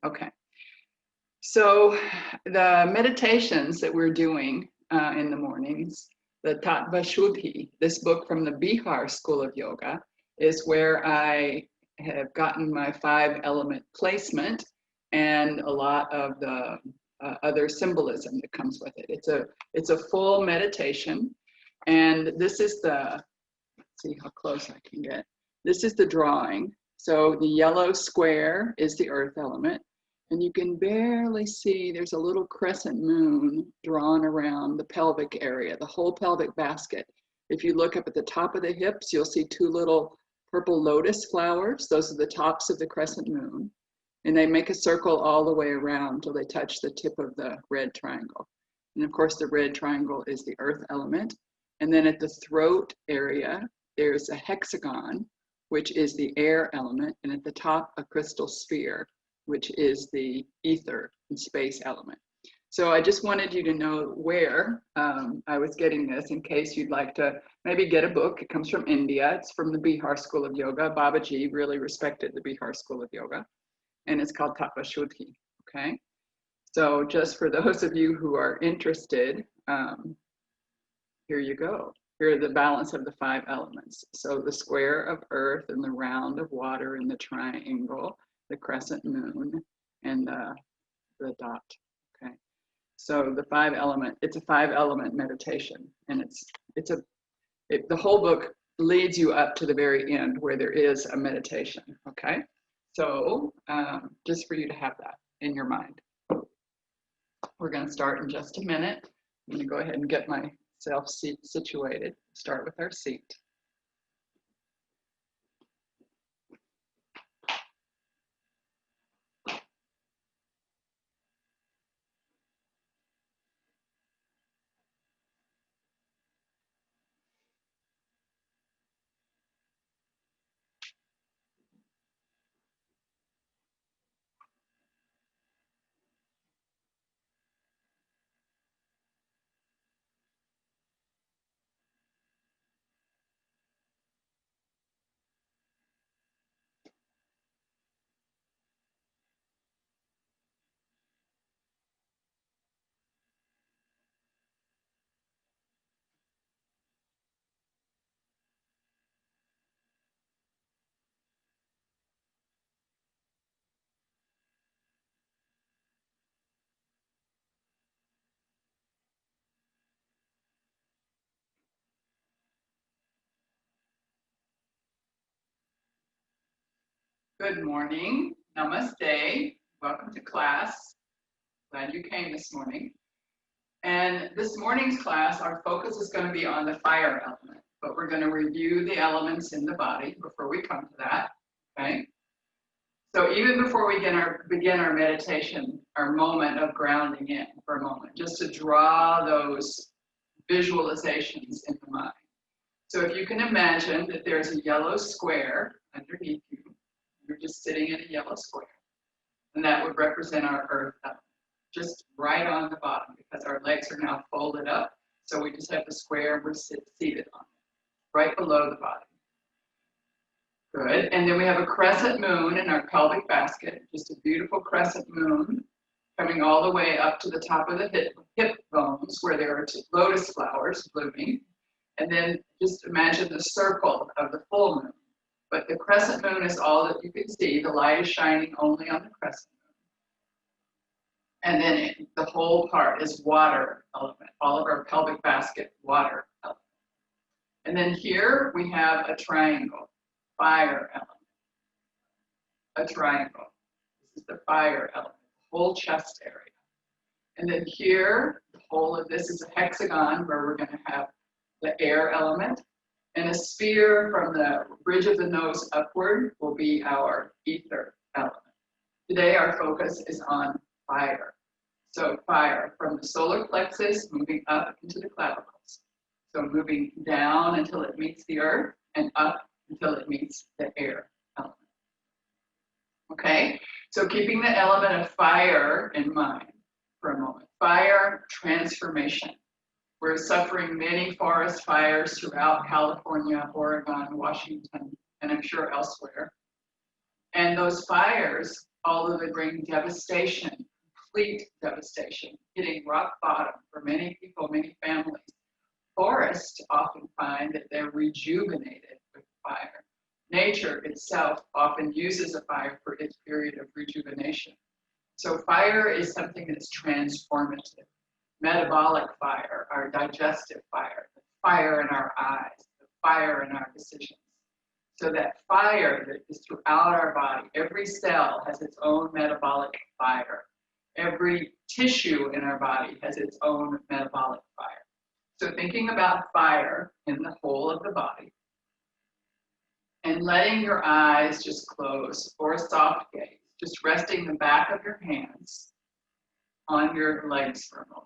Okay. So the meditations that we're doing in the mornings, the Tattva Shuddhi, this book from the Bihar School of Yoga, is where I have gotten my 5-element placement and a lot of the other symbolism that comes with it. It's a full meditation, and this is the, let's see how close I can get. This is the drawing. So the yellow square is the earth element. And you can barely see there's a little crescent moon drawn around the pelvic area, the whole pelvic basket. If you look up at the top of the hips, you'll see 2 little purple lotus flowers. Those are the tops of the crescent moon. And they make a circle all the way around till they touch the tip of the red triangle. And of course, the red triangle is the earth element. And then at the throat area, there's a hexagon, which is the air element. And at the top, a crystal sphere, which is the ether and space element. So I just wanted you to know where I was getting this in case you'd like to maybe get a book. It comes from India. It's from the Bihar School of Yoga. Babaji really respected the Bihar School of Yoga. And it's called Tattva Shuddhi, okay? So just for those of you who are interested, here you go. Here are the balance of the 5 elements. So the square of earth and the round of water and the triangle, the crescent moon, and the dot, okay? So the 5-element, it's a 5-element meditation, and the whole book leads you up to the very end where there is a meditation, okay? So just for you to have that in your mind. We're gonna start in just a minute. I'm gonna go ahead and get myself situated. Start with our seat. Good morning, namaste, welcome to class. Glad you came this morning. And this morning's class, our focus is going to be on the fire element, but we're going to review the elements in the body before we come to that, okay? So even before we begin our meditation, our moment of grounding in for a moment, just to draw those visualizations in the mind. So if you can imagine that there's a yellow square underneath you, you're just sitting in a yellow square, and that would represent our earth element, just right on the bottom, because our legs are now folded up, so we just have the square and we're seated on it, right below the body. Good, and then we have a crescent moon in our pelvic basket, just a beautiful crescent moon, coming all the way up to the top of the hip bones, where there are 2 lotus flowers blooming, and then just imagine the circle of the full moon. But the crescent moon is all that you can see. The light is shining only on the crescent moon. And then the whole part is water element, all of our pelvic basket, water element. And then here we have a triangle, fire element. A triangle. This is the fire element, the whole chest area. And then here, the whole of this is a hexagon where we're going to have the air element. And a sphere from the bridge of the nose upward will be our ether element. Today our focus is on fire. So fire from the solar plexus moving up into the clavicles. So moving down until it meets the earth and up until it meets the air element. Okay, so keeping the element of fire in mind for a moment. Fire transformation. We're suffering many forest fires throughout California, Oregon, Washington, and I'm sure elsewhere. And those fires although they bring devastation, complete devastation, hitting rock bottom for many people, many families. Forests often find that they're rejuvenated with fire. Nature itself often uses a fire for its period of rejuvenation. So fire is something that's transformative. Metabolic fire, our digestive fire, the fire in our eyes, the fire in our decisions. So that fire that is throughout our body, every cell has its own metabolic fire. Every tissue in our body has its own metabolic fire. So thinking about fire in the whole of the body and letting your eyes just close for a soft gaze, just resting the back of your hands on your legs for a moment.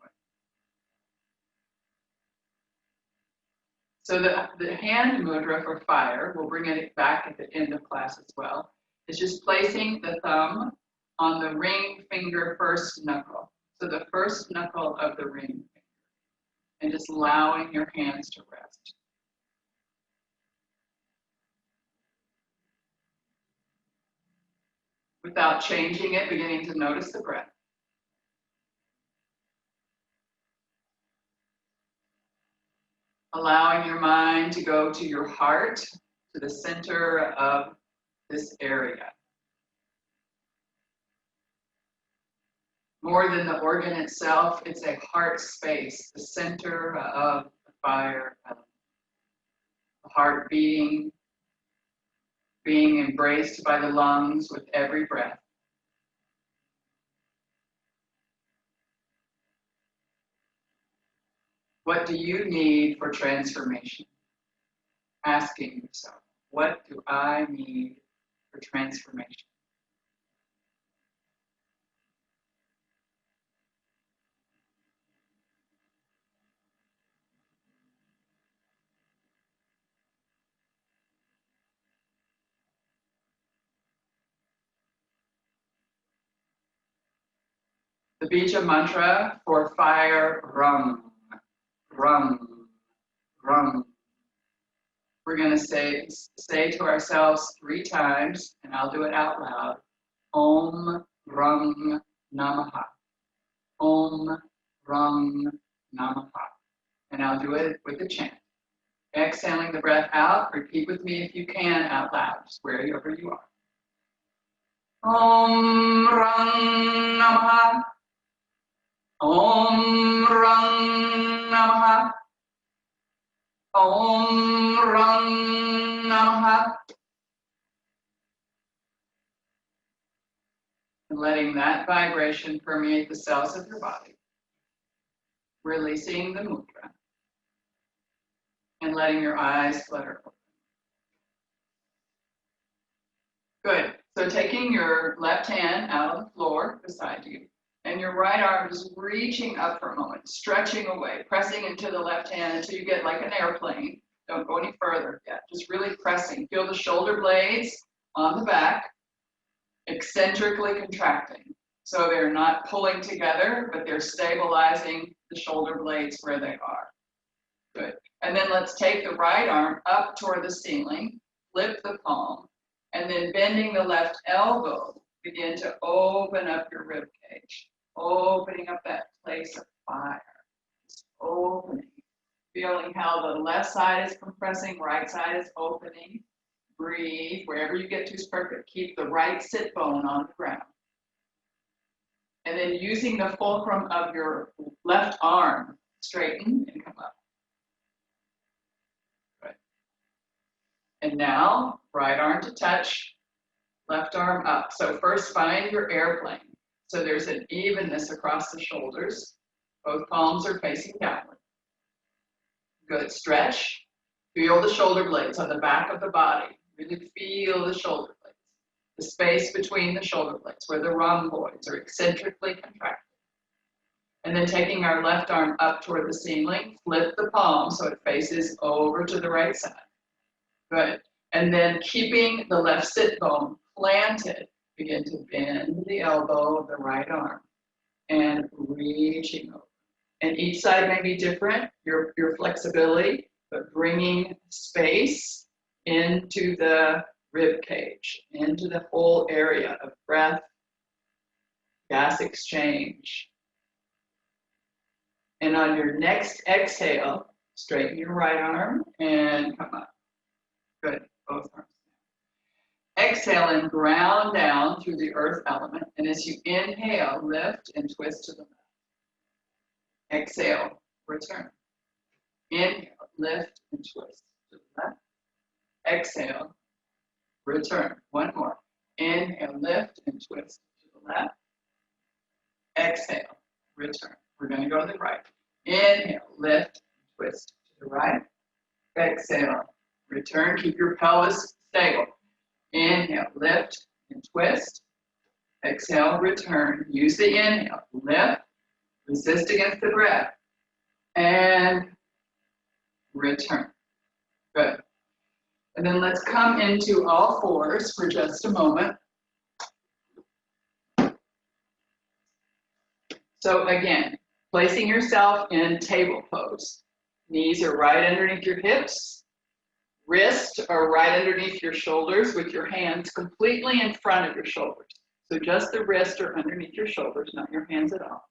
So the hand mudra for fire, we'll bring it back at the end of class as well, is just placing the thumb on the ring finger first knuckle. So the first knuckle of the ring finger. And just allowing your hands to rest. Without changing it, beginning to notice the breath. Allowing your mind to go to your heart, to the center of this area. More than the organ itself, it's a heart space, the center of the fire, the heart beating, being embraced by the lungs with every breath. What do you need for transformation? Asking yourself, what do I need for transformation? The Bija mantra for fire, rum, rum, rum. We're going to say to ourselves 3 times, and I'll do it out loud. Om Rum Namaha. Om Rum Namaha. And I'll do it with a chant. Exhaling the breath out, repeat with me if you can out loud, just wherever you are. Om Rum Namaha. Om Ram Namaha. Om Ram Namaha. And letting that vibration permeate the cells of your body. Releasing the mudra. And letting your eyes flutter open. Good. So taking your left hand out of the floor beside you. And your right arm is reaching up for a moment, stretching away, pressing into the left hand until you get like an airplane. Don't go any further yet, just really pressing. Feel the shoulder blades on the back, eccentrically contracting. So they're not pulling together, but they're stabilizing the shoulder blades where they are. Good. And then let's take the right arm up toward the ceiling, flip the palm, and then bending the left elbow, begin to open up your rib cage. Opening up that place of fire. Just opening. Feeling how the left side is compressing, right side is opening. Breathe. Wherever you get to is perfect. Keep the right sit bone on the ground. And then using the fulcrum of your left arm, straighten and come up. Good. And now, right arm to touch, left arm up. So first find your airplane. So there's an evenness across the shoulders. Both palms are facing downward. Good. Stretch. Feel the shoulder blades on the back of the body. Really feel the shoulder blades. The space between the shoulder blades where the rhomboids are eccentrically contracted. And then taking our left arm up toward the ceiling, flip the palm so it faces over to the right side. Good. And then keeping the left sit bone planted, begin to bend the elbow of the right arm and reaching over. And each side may be different, your flexibility, but bringing space into the rib cage, into the whole area of breath gas exchange. And on your next exhale, straighten your right arm and come up. Good, both arms. Exhale and ground down through the earth element. And as you inhale, lift and twist to the left. Exhale, return. Inhale, lift and twist to the left. Exhale, return. One more. Inhale, lift and twist to the left. Exhale, return. We're going to go to the right. Inhale, lift, twist to the right. Exhale, return. Keep your pelvis stable. Inhale, lift and twist. Exhale, return. Use the inhale. Lift, resist against the breath. And return. Good. And then let's come into all fours for just a moment. So again, placing yourself in table pose. Knees are right underneath your hips. Wrists are right underneath your shoulders with your hands completely in front of your shoulders. So just the wrists are underneath your shoulders, not your hands at all.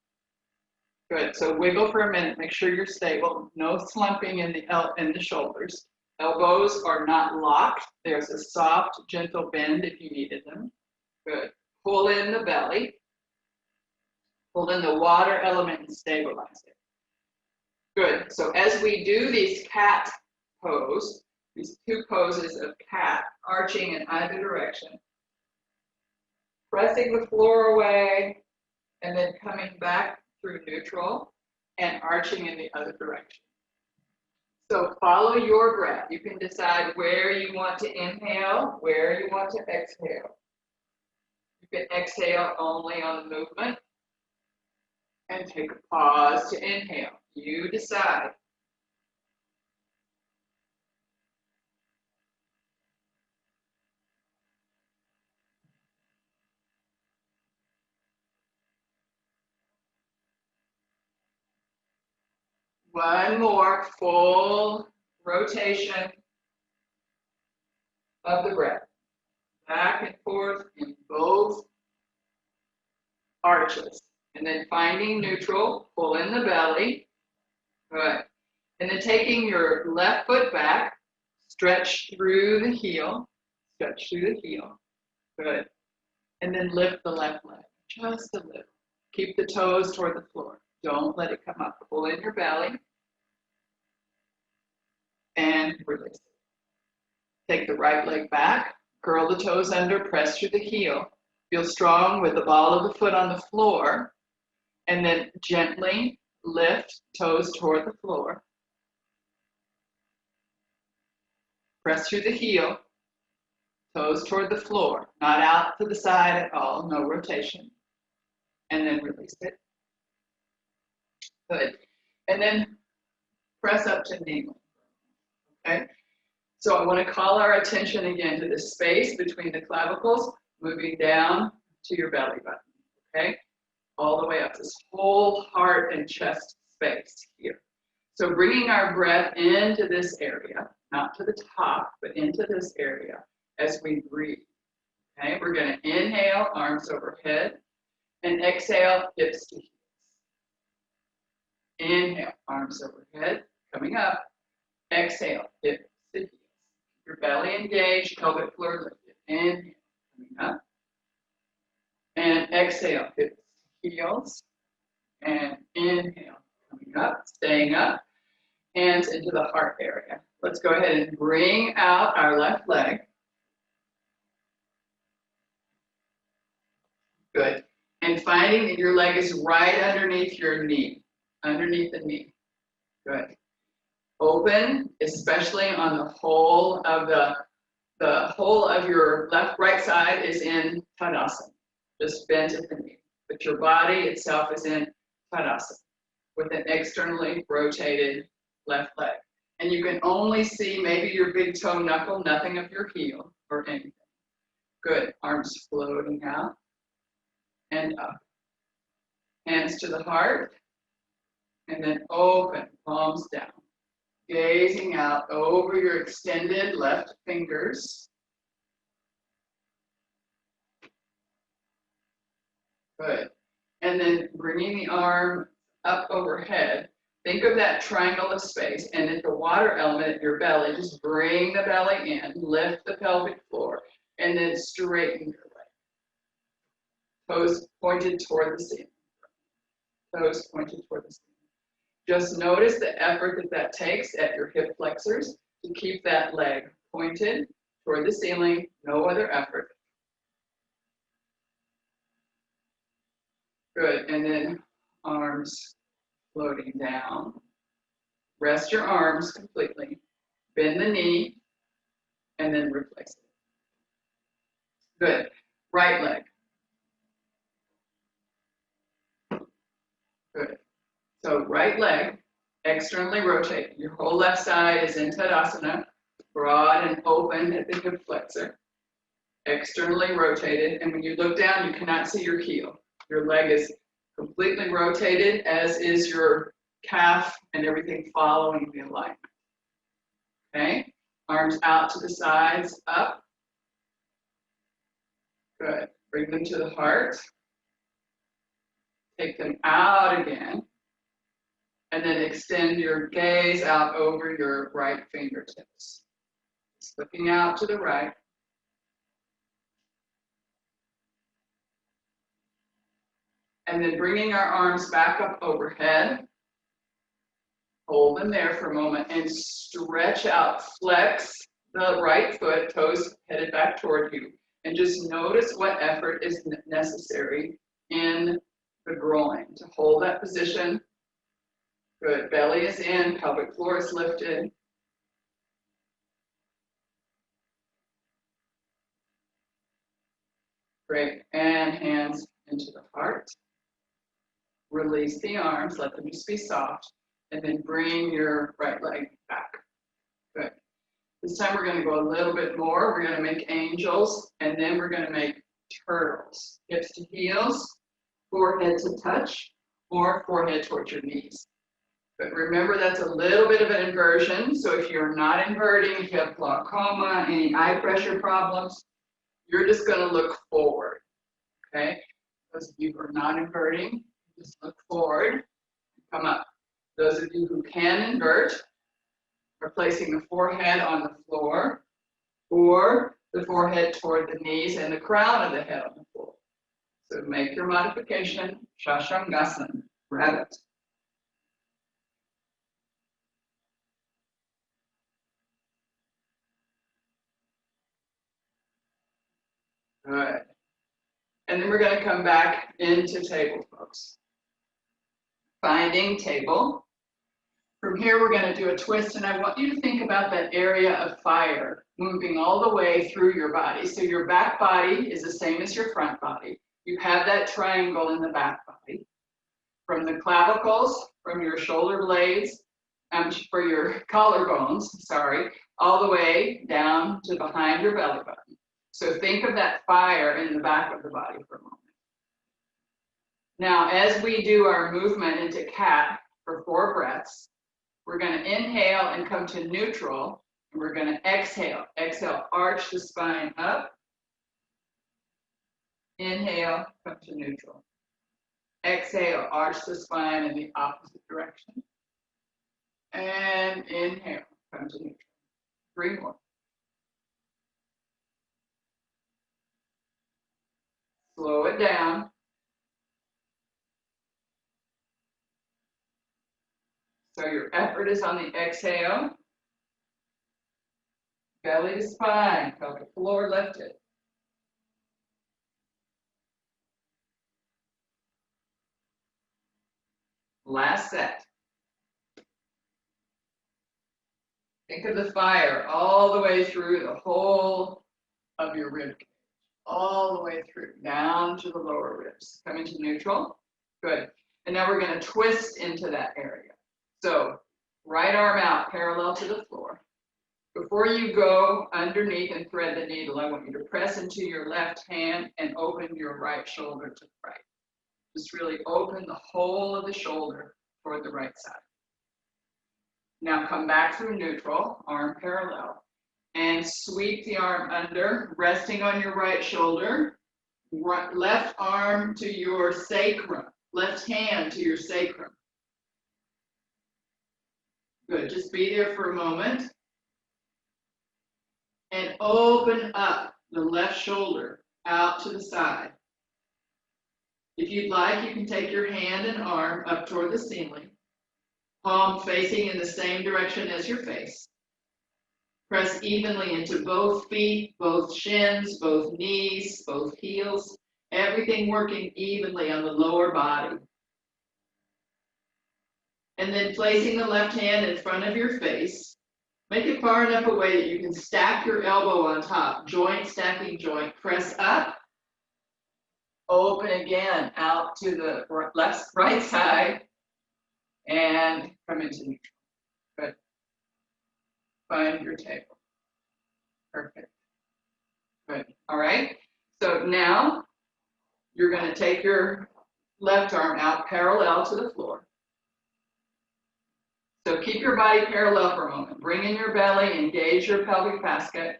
Good. So wiggle for a minute. Make sure you're stable. No slumping in the shoulders. Elbows are not locked. There's a soft, gentle bend if you needed them. Good. Pull in the belly. Pull in the water element and stabilize it. Good. So as we do these cat pose, these two poses of cat, arching in either direction, pressing the floor away, and then coming back through neutral and arching in the other direction. So follow your breath. You can decide where you want to inhale, where you want to exhale. You can exhale only on the movement and take a pause to inhale. You decide. One more full rotation of the breath. Back and forth in both arches. And then finding neutral, pull in the belly. Good. And then taking your left foot back, stretch through the heel. Stretch through the heel. Good. And then lift the left leg, just a little. Keep the toes toward the floor. Don't let it come up. Pull in your belly and release it. Take the right leg back, curl the toes under, press through the heel. Feel strong with the ball of the foot on the floor, and then gently lift toes toward the floor. Press through the heel, toes toward the floor, not out to the side at all, no rotation. And then release it. Good. And then press up to kneeling. Okay? So I want to call our attention again to the space between the clavicles, moving down to your belly button. Okay? All the way up, this whole heart and chest space here. So bringing our breath into this area, not to the top, but into this area as we breathe. Okay? We're going to inhale, arms overhead, and exhale, hips to heels. Inhale, arms overhead, coming up. Exhale, hips to heels. Your belly engaged, pelvic floor lifted. Inhale, coming up. And exhale, hips to heels. And inhale, coming up, staying up. Hands into the heart area. Let's go ahead and bring out our left leg. Good. And finding that your leg is right underneath your knee, underneath the knee. Good. Open, especially on the whole of the whole of your right side is in Tadasana, just bent at the knee. But your body itself is in Tadasana with an externally rotated left leg. And you can only see maybe your big toe knuckle, nothing of your heel or anything. Good. Arms floating out and up. Hands to the heart. And then open, palms down. Gazing out over your extended left fingers. Good. And then bringing the arm up overhead. Think of that triangle of space, and at the water element at your belly, just bring the belly in, lift the pelvic floor, and then straighten your leg. Toes pointed toward the ceiling. Toes pointed toward the ceiling. Just notice the effort that takes at your hip flexors to keep that leg pointed toward the ceiling, no other effort. Good, and then arms floating down. Rest your arms completely. Bend the knee, and then replace it. Good. Right leg. Good. So right leg, externally rotate. Your whole left side is in Tadasana, broad and open at the hip flexor. Externally rotated, and when you look down, you cannot see your heel. Your leg is completely rotated, as is your calf and everything following the alignment. Okay, arms out to the sides, up. Good. Bring them to the heart. Take them out again. And then extend your gaze out over your right fingertips. Just looking out to the right. And then bringing our arms back up overhead. Hold them there for a moment and stretch out. Flex the right foot, toes headed back toward you. And just notice what effort is necessary in the groin to hold that position. Good. Belly is in, pelvic floor is lifted. Great. And hands into the heart. Release the arms, let them just be soft. And then bring your right leg back. Good. This time we're going to go a little bit more. We're going to make angels, and then we're going to make turtles. Hips to heels, forehead to touch, or forehead towards your knees. But remember, that's a little bit of an inversion. So if you're not inverting, if you have glaucoma, any eye pressure problems, you're just going to look forward. Okay? Those of you who are not inverting, just look forward, come up. Those of you who can invert are placing the forehead on the floor, or the forehead toward the knees and the crown of the head on the floor. So make your modification, Shashangasana, rabbit. Good. And then we're going to come back into table pose. Finding table. From here, we're going to do a twist, and I want you to think about that area of fire moving all the way through your body. So your back body is the same as your front body. You have that triangle in the back body. From the clavicles, from your shoulder blades, for your collarbones, all the way down to behind your belly button. So think of that fire in the back of the body for a moment. Now, as we do our movement into cat for 4 breaths, we're going to inhale and come to neutral, and we're going to exhale. Exhale, arch the spine up. Inhale, come to neutral. Exhale, arch the spine in the opposite direction. And inhale, come to neutral. 3 more. Slow it down. So your effort is on the exhale. Belly to spine, pelvic floor lifted. Last set. Think of the fire all the way through the whole of your rib cage. All the way through, down to the lower ribs. Coming to neutral. Good. And now we're going to twist into that area. So, right arm out, parallel to the floor. Before you go underneath and thread the needle, I want you to press into your left hand and open your right shoulder to the right. Just really open the whole of the shoulder toward the right side. Now come back through neutral, arm parallel, and sweep the arm under, resting on your right shoulder. Right, left arm to your sacrum, left hand to your sacrum. Good, just be there for a moment. And open up the left shoulder out to the side. If you'd like, you can take your hand and arm up toward the ceiling, palm facing in the same direction as your face. Press evenly into both feet, both shins, both knees, both heels, everything working evenly on the lower body. And then placing the left hand in front of your face, make it far enough away that you can stack your elbow on top, joint stacking joint, press up, open again out to the right side, and come into neutral. Good. Find your table. Perfect. Good. All right. So now you're going to take your left arm out parallel to the floor. So keep your body parallel for a moment. Bring in your belly, engage your pelvic basket.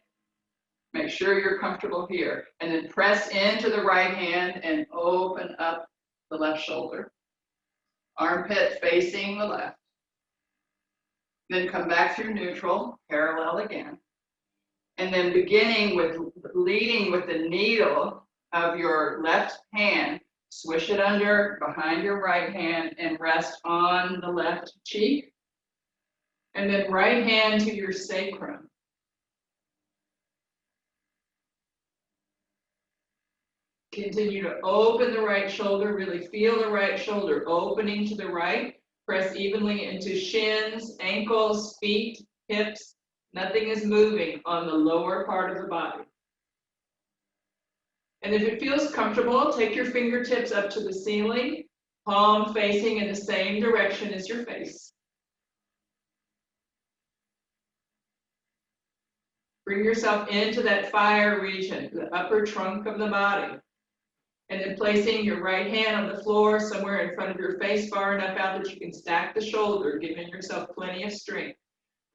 Make sure you're comfortable here. And then press into the right hand and open up the left shoulder. Armpit facing the left. Then come back through neutral, parallel again. And then leading with the needle of your left hand, swish it under behind your right hand and rest on the left cheek. And then right hand to your sacrum. Continue to open the right shoulder, really feel the right shoulder opening to the right. Press evenly into shins, ankles, feet, hips. Nothing is moving on the lower part of the body. And if it feels comfortable, take your fingertips up to the ceiling, palm facing in the same direction as your face. Bring yourself into that fire region, the upper trunk of the body. And then placing your right hand on the floor somewhere in front of your face, far enough out that you can stack the shoulder, giving yourself plenty of strength.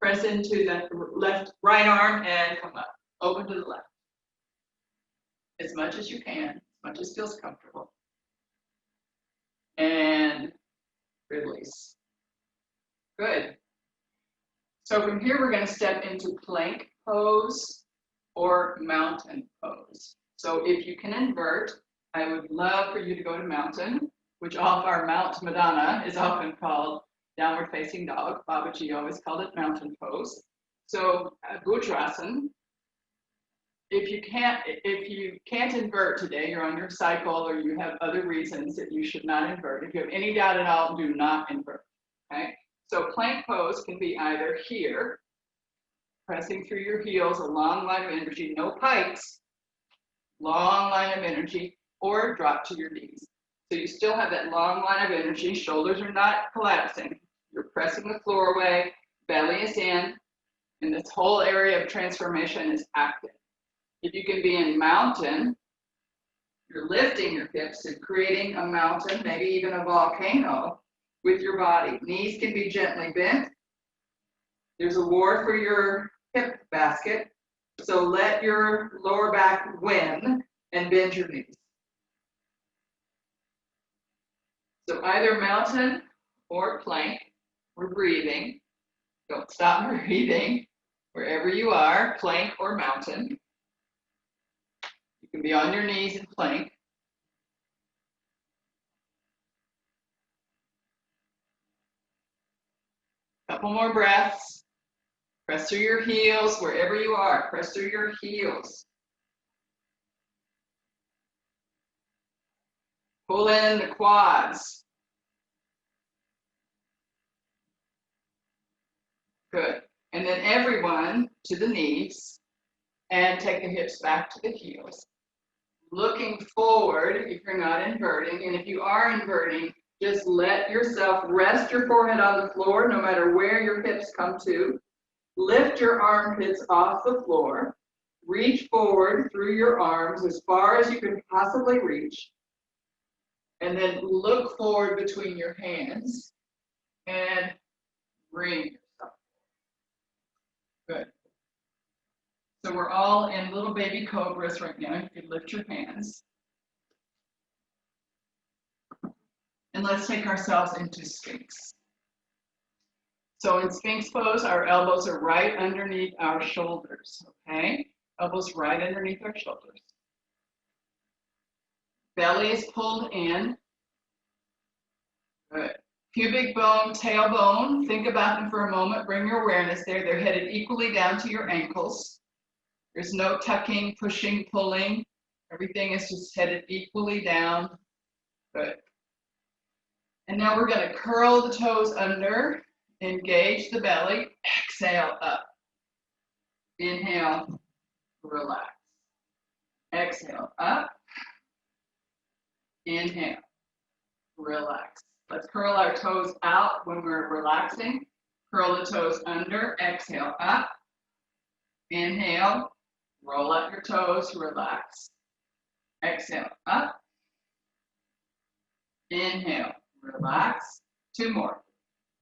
Press into that right arm and come up. Open to the left. As much as you can, as much as feels comfortable. And release. Good. So from here, we're going to step into plank pose or mountain pose. So if you can invert, I would love for you to go to mountain, which off our Mount Madonna is often called downward facing dog. Babaji always called it mountain pose. So Bhudrasana. If you can't invert today, you're on your cycle or you have other reasons that you should not invert. If you have any doubt at all, do not invert. Okay. So plank pose can be either here, pressing through your heels, a long line of energy, no pikes, long line of energy, or drop to your knees. So you still have that long line of energy, shoulders are not collapsing. You're pressing the floor away, belly is in, and this whole area of transformation is active. If you can be in mountain, you're lifting your hips and creating a mountain, maybe even a volcano with your body. Knees can be gently bent. There's a war for your hip basket. So let your lower back win and bend your knees. So either mountain or plank, we're breathing. Don't stop breathing wherever you are, plank or mountain. You can be on your knees in plank. Couple more breaths. Press through your heels wherever you are. Press through your heels. Pull in the quads. Good. And then everyone to the knees and take the hips back to the heels. Looking forward if you're not inverting. And if you are inverting, just let yourself rest your forehead on the floor no matter where your hips come to. Lift your armpits off the floor. Reach forward through your arms as far as you can possibly reach. And then look forward between your hands and bring yourself. Good. So we're all in little baby cobras right now. You can lift your hands. And let's take ourselves into Sphinx. So in Sphinx Pose, our elbows are right underneath our shoulders, okay? Elbows right underneath our shoulders. Belly is pulled in. Good. Pubic bone, tailbone, think about them for a moment. Bring your awareness there. They're headed equally down to your ankles. There's no tucking, pushing, pulling. Everything is just headed equally down. Good. And now we're going to curl the toes under, engage the belly, exhale up. Inhale, relax. Exhale up. Inhale, relax. Let's curl our toes out when we're relaxing. Curl the toes under, exhale up. Inhale, roll up your toes, relax. Exhale up. Inhale, relax. Two more.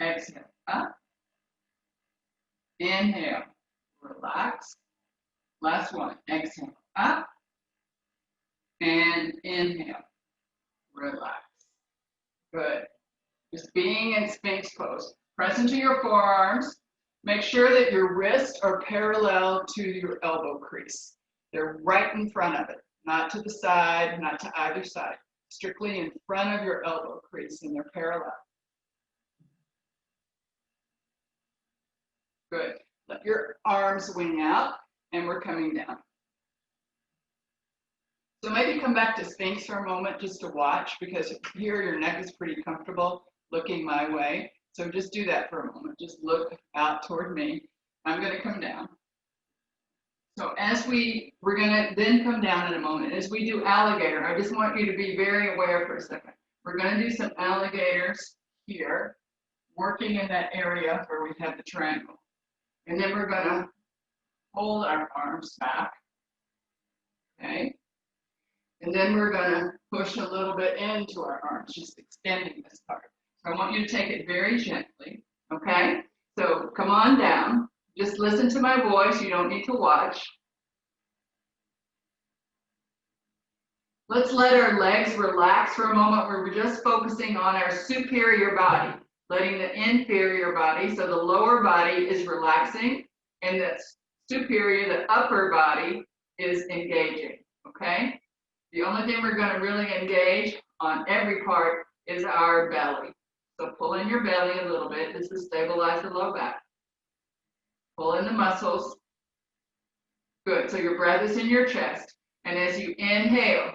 Exhale up. Inhale, relax. Last one. Exhale up. And inhale, relax. Good. Just being in Sphinx Pose. Press into your forearms. Make sure that your wrists are parallel to your elbow crease. They're right in front of it, not to the side, not to either side. Strictly in front of your elbow crease, and they're parallel. Good. Let your arms wing out, and we're coming down. So maybe come back to Sphinx for a moment just to watch, because here your neck is pretty comfortable looking my way. So just do that for a moment. Just look out toward me. I'm going to come down. So as we're going to then come down in a moment. As we do alligator, I just want you to be very aware for a second. We're going to do some alligators here, working in that area where we have the triangle. And then we're going to hold our arms back. Okay. And then we're going to push a little bit into our arms, just extending this part. So I want you to take it very gently, okay? So come on down. Just listen to my voice. You don't need to watch. Let's let our legs relax for a moment where we're just focusing on our superior body, letting the inferior body, so the lower body is relaxing, and the superior, the upper body, is engaging, okay? The only thing we're going to really engage on every part is our belly. So pull in your belly a little bit just to stabilize the low back. Pull in the muscles. Good. So your breath is in your chest. And as you inhale,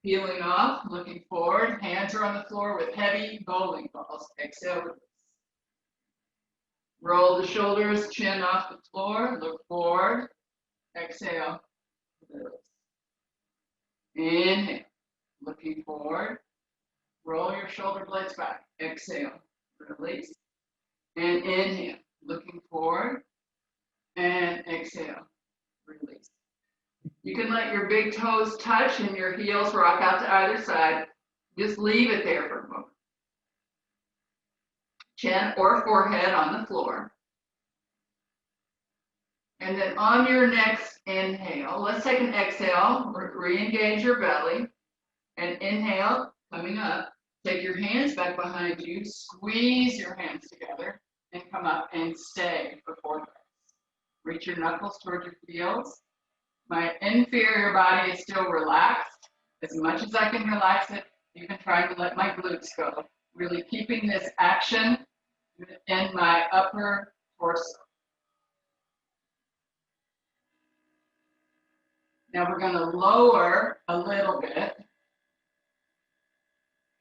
peeling off, looking forward, hands are on the floor with heavy bowling balls. Exhale, release. Roll the shoulders, chin off the floor, look forward. Exhale, release. Inhale, looking forward. Roll your shoulder blades back. Exhale, release. And inhale, looking forward. And exhale, release. You can let your big toes touch and your heels rock out to either side. Just leave it there for a moment. Chin or forehead on the floor. And then on your next inhale, let's take an exhale. Re-engage your belly. And inhale, coming up. Take your hands back behind you, squeeze your hands together, and come up and stay for 4 minutes. Reach your knuckles toward your heels. My inferior body is still relaxed. As much as I can relax it, even trying to let my glutes go. Really keeping this action in my upper torso. Now we're going to lower a little bit.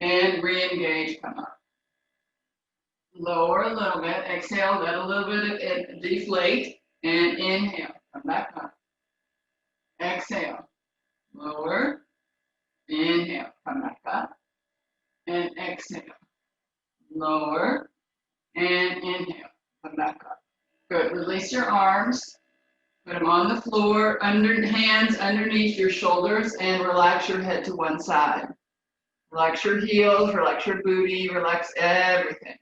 And re-engage, come up. Lower a little bit, exhale, let a little bit of it deflate, and inhale, come back up. Exhale, lower, inhale, come back up, and exhale, lower, and inhale, come back up. Good, release your arms, put them on the floor, hands underneath your shoulders, and relax your head to one side. Relax your heels, relax your booty, relax everything.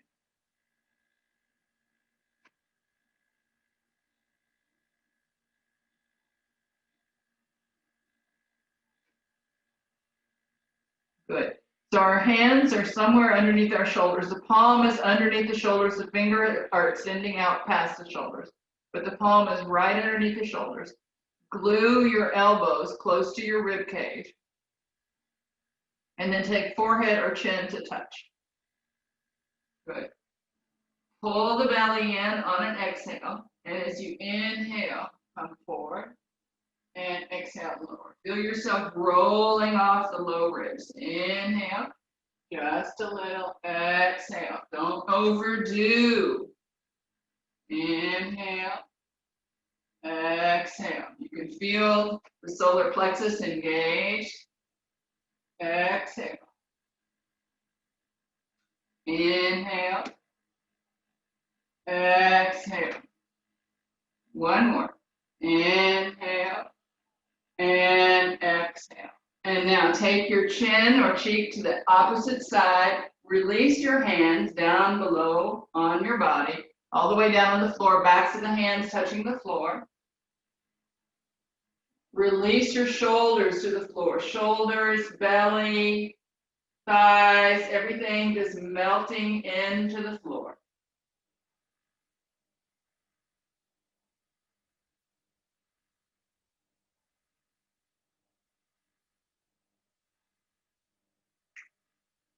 Good. So our hands are somewhere underneath our shoulders. The palm is underneath the shoulders. The fingers are extending out past the shoulders. But the palm is right underneath the shoulders. Glue your elbows close to your rib cage. And then take forehead or chin to touch. Good. Pull the belly in on an exhale. And as you inhale, come forward. And exhale, lower. Feel yourself rolling off the low ribs. Inhale. Just a little. Exhale. Don't overdo. Inhale. Exhale. You can feel the solar plexus engaged. Exhale. Inhale. Exhale. One more. Inhale. And exhale. And now take your chin or cheek to the opposite side. Release your hands down below on your body, all the way down on the floor, backs of the hands touching the floor. Release your shoulders to the floor. Shoulders, belly, thighs, everything just melting into the floor.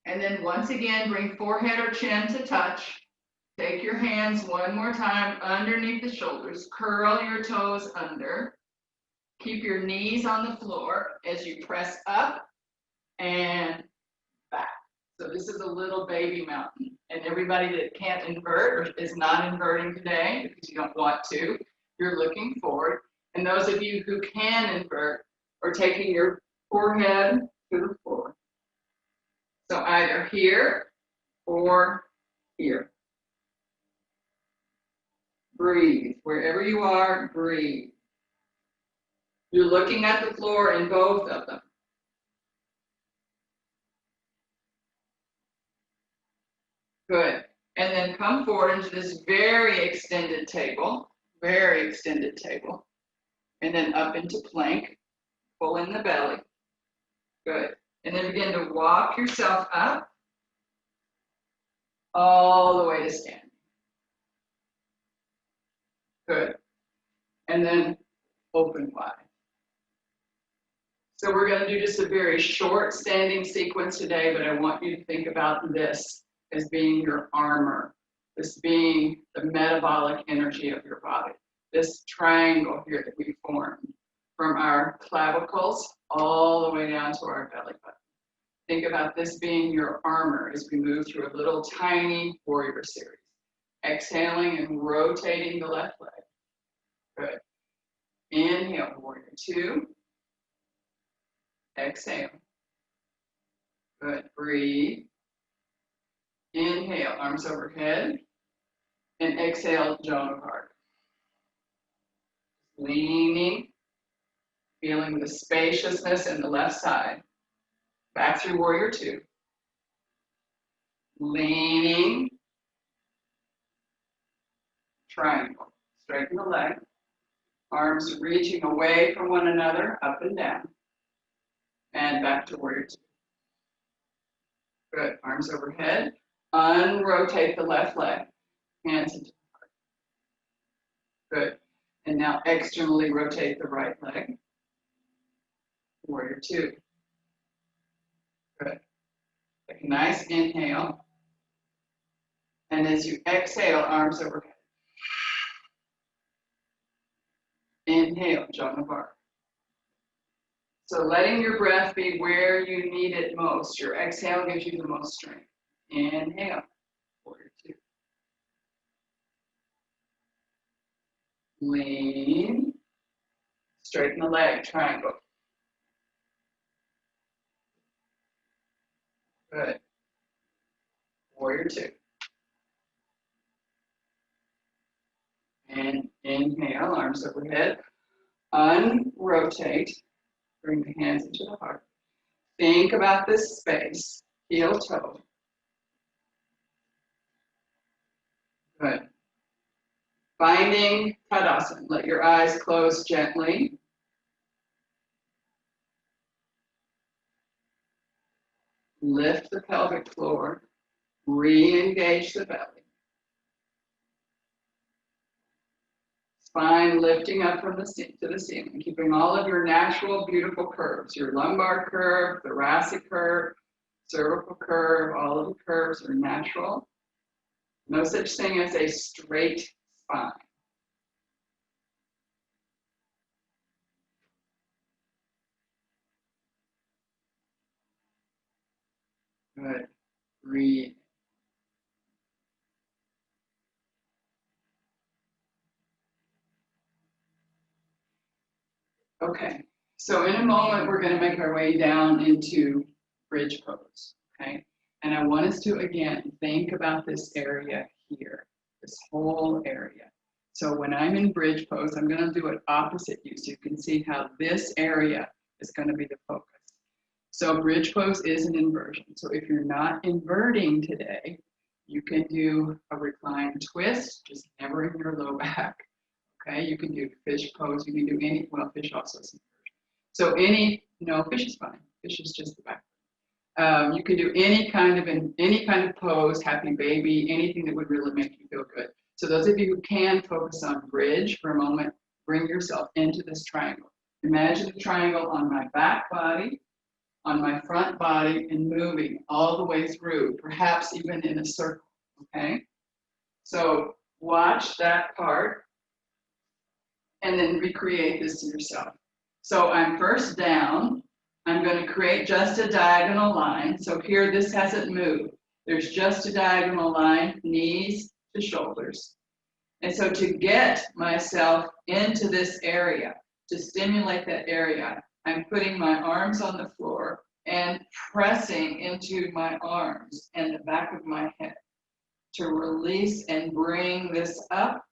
And then once again, bring forehead or chin to touch. Take your hands one more time underneath the shoulders. Curl your toes under. Keep your knees on the floor as you press up and back. So this is a little baby mountain. And everybody that can't invert or is not inverting today because you don't want to, you're looking forward. And those of you who can invert are taking your forehead to the floor. So either here or here. Breathe. Wherever you are, breathe. You're looking at the floor in both of them. Good. And then come forward into this very extended table. Very extended table. And then up into plank. Pull in the belly. Good. And then begin to walk yourself up all the way to standing. Good. And then open wide. So we're going to do just a very short standing sequence today, but I want you to think about this as being your armor, this being the metabolic energy of your body, this triangle here that we formed from our clavicles all the way down to our belly button. Think about this being your armor as we move through a little tiny warrior series. Exhaling and rotating the left leg. Good. Inhale, warrior two. Exhale. Good. Breathe. Inhale, arms overhead. And exhale, jaw apart. Leaning. Feeling the spaciousness in the left side. Back through warrior two. Leaning. Triangle. Straighten the leg. Arms reaching away from one another, up and down. And back to warrior two. Good. Arms overhead. Unrotate the left leg. Hands into the heart. Good. And now externally rotate the right leg. Warrior two. Good. Take a nice inhale. And as you exhale, arms overhead. Inhale, jaw apart. So letting your breath be where you need it most. Your exhale gives you the most strength. Inhale, warrior two. Lean. Straighten the leg, triangle. Good. Warrior two. And inhale, arms overhead. Unrotate. Bring the hands into the heart. Think about this space. Heel toe. Good. Finding Tadasana. Let your eyes close gently. Lift the pelvic floor. Re-engage the belly. Spine lifting up from the to the ceiling, keeping all of your natural, beautiful curves. Your lumbar curve, thoracic curve, cervical curve, all of the curves are natural. No such thing as a straight spine. Good. Breathe. Okay. So in a moment, we're going to make our way down into bridge pose. Okay. And I want us to, again, think about this area here, this whole area. So when I'm in bridge pose, I'm going to do it opposite you so you can see how this area is going to be the focus. So bridge pose is an inversion. So if you're not inverting today, you can do a recline twist, just never in your low back. Okay, you can do fish pose, you can do any, well, fish also is inversion. So any, no, fish is fine. Fish is just the back. You can do any kind of pose, happy baby, anything that would really make you feel good. So those of you who can focus on bridge for a moment, bring yourself into this triangle. Imagine the triangle on my back body, on my front body, and moving all the way through, perhaps even in a circle, okay? So watch that part and then recreate this to yourself. So I'm first down. I'm going to create just a diagonal line. So here, this hasn't moved. There's just a diagonal line, knees to shoulders. And so to get myself into this area, to stimulate that area, I'm putting my arms on the floor and pressing into my arms and the back of my head to release and bring this up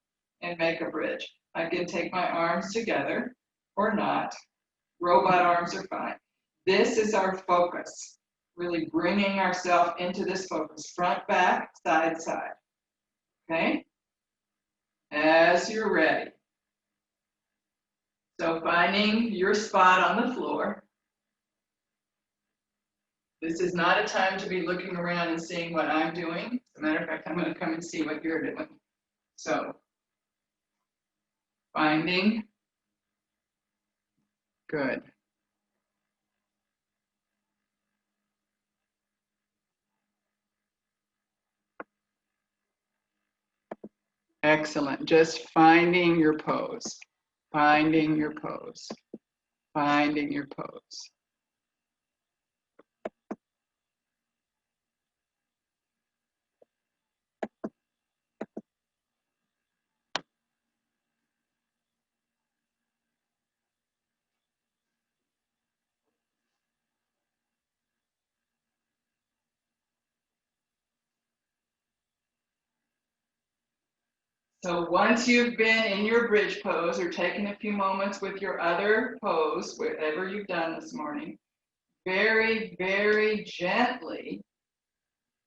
and make a bridge. I can take my arms together or not. Robot arms are fine. This is our focus, really bringing ourselves into this focus, front, back, side, side, okay? As you're ready. So finding your spot on the floor. This is not a time to be looking around and seeing what I'm doing. As a matter of fact, I'm going to come and see what you're doing. So finding, good. Excellent. Just finding your pose, finding your pose, finding your pose. So once you've been in your bridge pose or taken a few moments with your other pose, whatever you've done this morning, very, very gently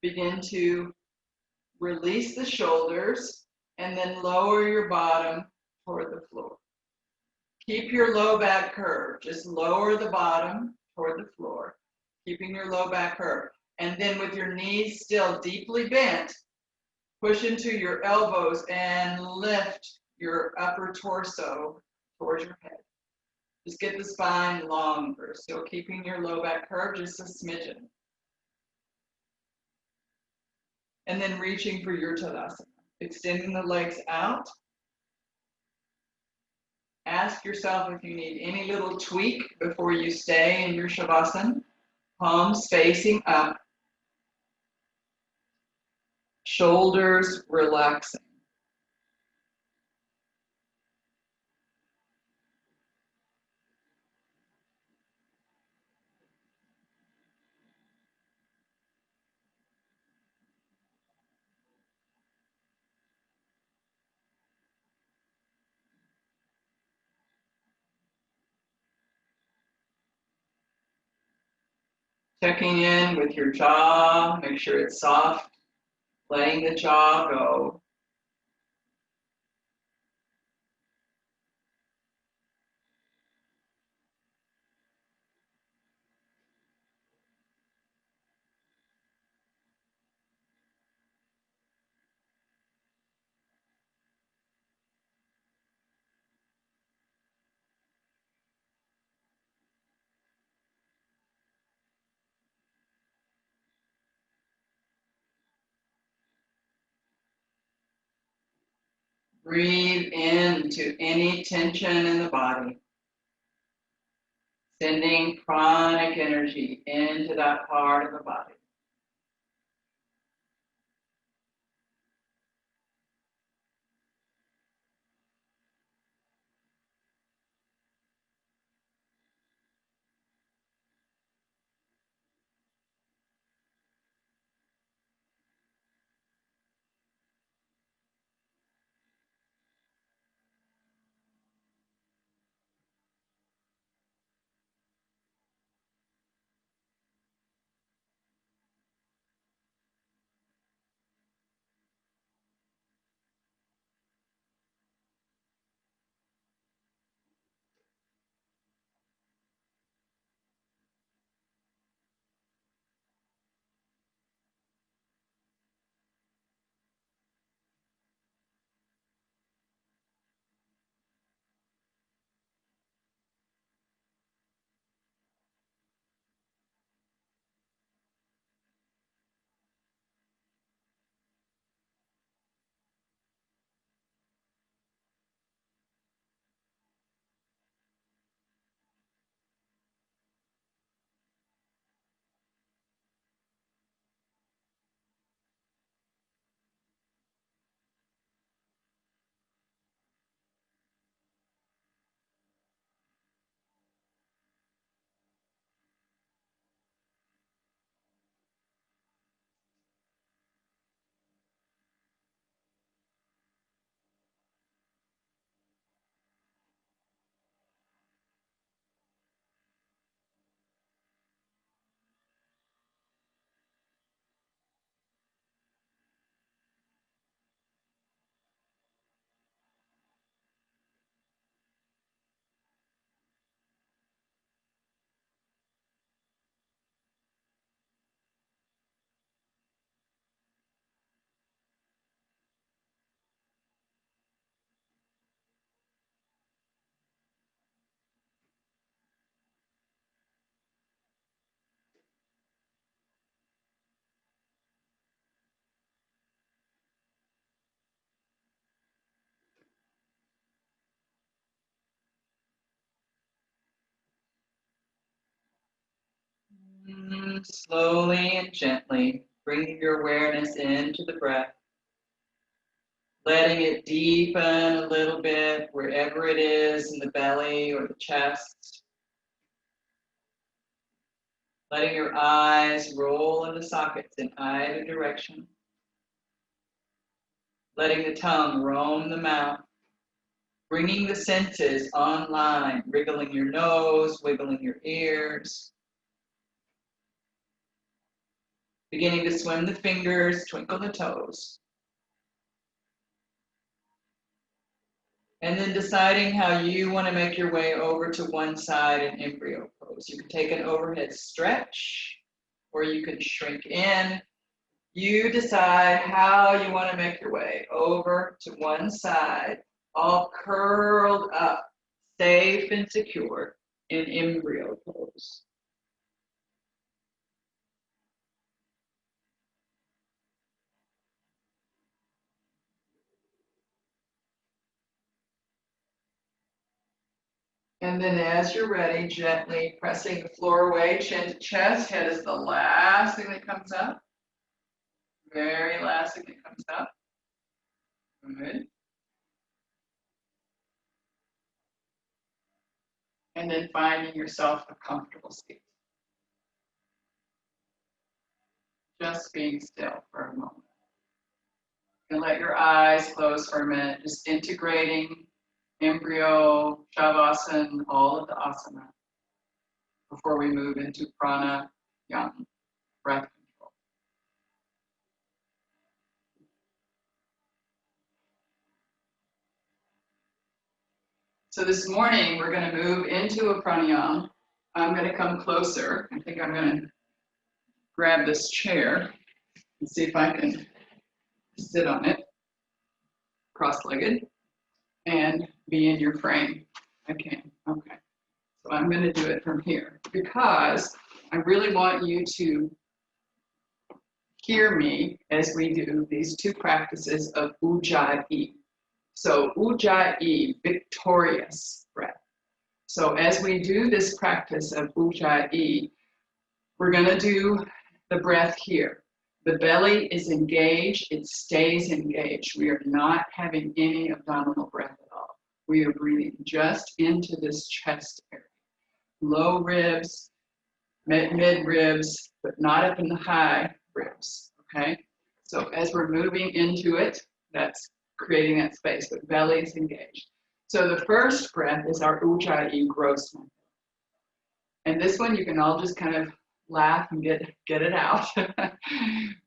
begin to release the shoulders and then lower your bottom toward the floor. Keep your low back curve. Just lower the bottom toward the floor, keeping your low back curve. And then with your knees still deeply bent, push into your elbows and lift your upper torso towards your head. Just get the spine longer, still keeping your low back curve just a smidgen. And then reaching for your Tadasana. Extending the legs out. Ask yourself if you need any little tweak before you stay in your Shavasana. Palms facing up. Shoulders relaxing. Checking in with your jaw, make sure it's soft. Letting the jaw go. Breathe into any tension in the body, sending pranic energy into that part of the body. Slowly and gently bringing your awareness into the breath, letting it deepen a little bit wherever it is in the belly or the chest. Letting your eyes roll in the sockets in either direction. Letting the tongue roam the mouth. Bringing the senses online, wriggling your nose, wiggling your ears. Beginning to swim the fingers, twinkle the toes. And then deciding how you want to make your way over to one side in embryo pose. You can take an overhead stretch, or you can shrink in. You decide how you want to make your way over to one side, all curled up, safe and secure in embryo pose. And then as you're ready, gently pressing the floor away, chin to chest, head is the last thing that comes up. Very last thing that comes up. Good. And then finding yourself a comfortable seat. Just being still for a moment. And let your eyes close for a minute, just integrating embryo, shavasana, all of the asana before we move into pranayama, breath control. So this morning we're going to move into a pranayama. I'm going to come closer. I think I'm going to grab this chair and see if I can sit on it, cross-legged, and be in your frame. I can. Okay. So I'm going to do it from here because I really want you to hear me as we do these two practices of Ujjayi. So Ujjayi, victorious breath. So as we do this practice of Ujjayi, we're going to do the breath here. The belly is engaged. It stays engaged. We are not having any abdominal breath at all. We are breathing just into this chest area. Low ribs, mid ribs, but not up in the high ribs, okay? So as we're moving into it, that's creating that space, but belly is engaged. So the first breath is our Ujjayi gross method. And this one you can all just kind of laugh and get it out.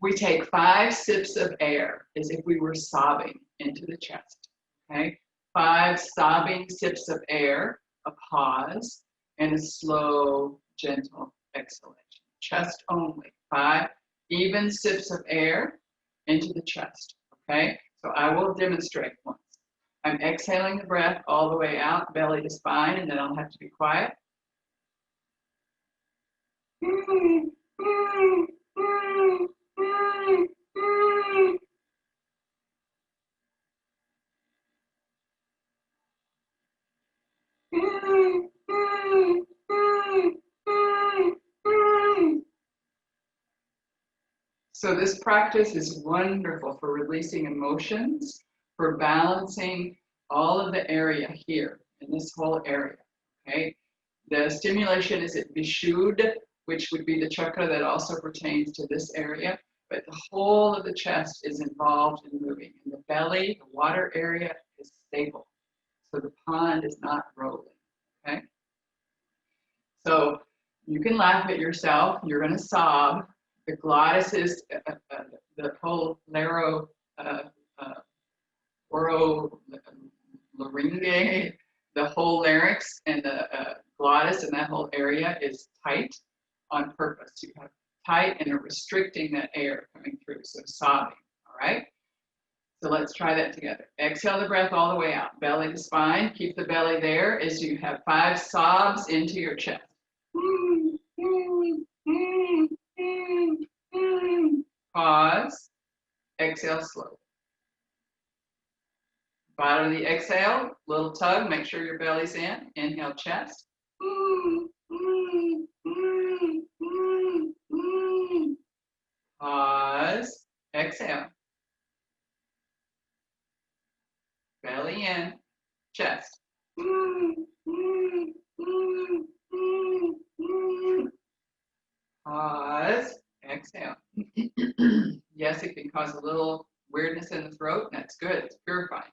We take 5 sips of air as if we were sobbing into the chest, okay? 5 sobbing sips of air, a pause, and a slow, gentle exhalation. Chest only. 5 even sips of air into the chest, okay? So I will demonstrate once. I'm exhaling the breath all the way out, belly to spine, and then I'll have to be quiet. So this practice is wonderful for releasing emotions, for balancing all of the area here, in this whole area, okay? The stimulation is at Vishuddha, which would be the chakra that also pertains to this area, but the whole of the chest is involved in moving. And the belly, the water area is stable. So the pond is not rolling, okay? So you can laugh at yourself. You're going to sob. The glottis is the whole oropharyngeal, the whole larynx and the glottis and that whole area is tight on purpose. You have tight and are restricting that air coming through, so sobbing, all right? So let's try that together. Exhale the breath all the way out, belly to spine. Keep the belly there as you have 5 sobs into your chest. Pause. Exhale slowly. Bottom of the exhale, little tug. Make sure your belly's in. Inhale, chest. Pause. Exhale. Belly in. Chest. Pause. Exhale. Yes, it can cause a little weirdness in the throat. That's good. It's purifying.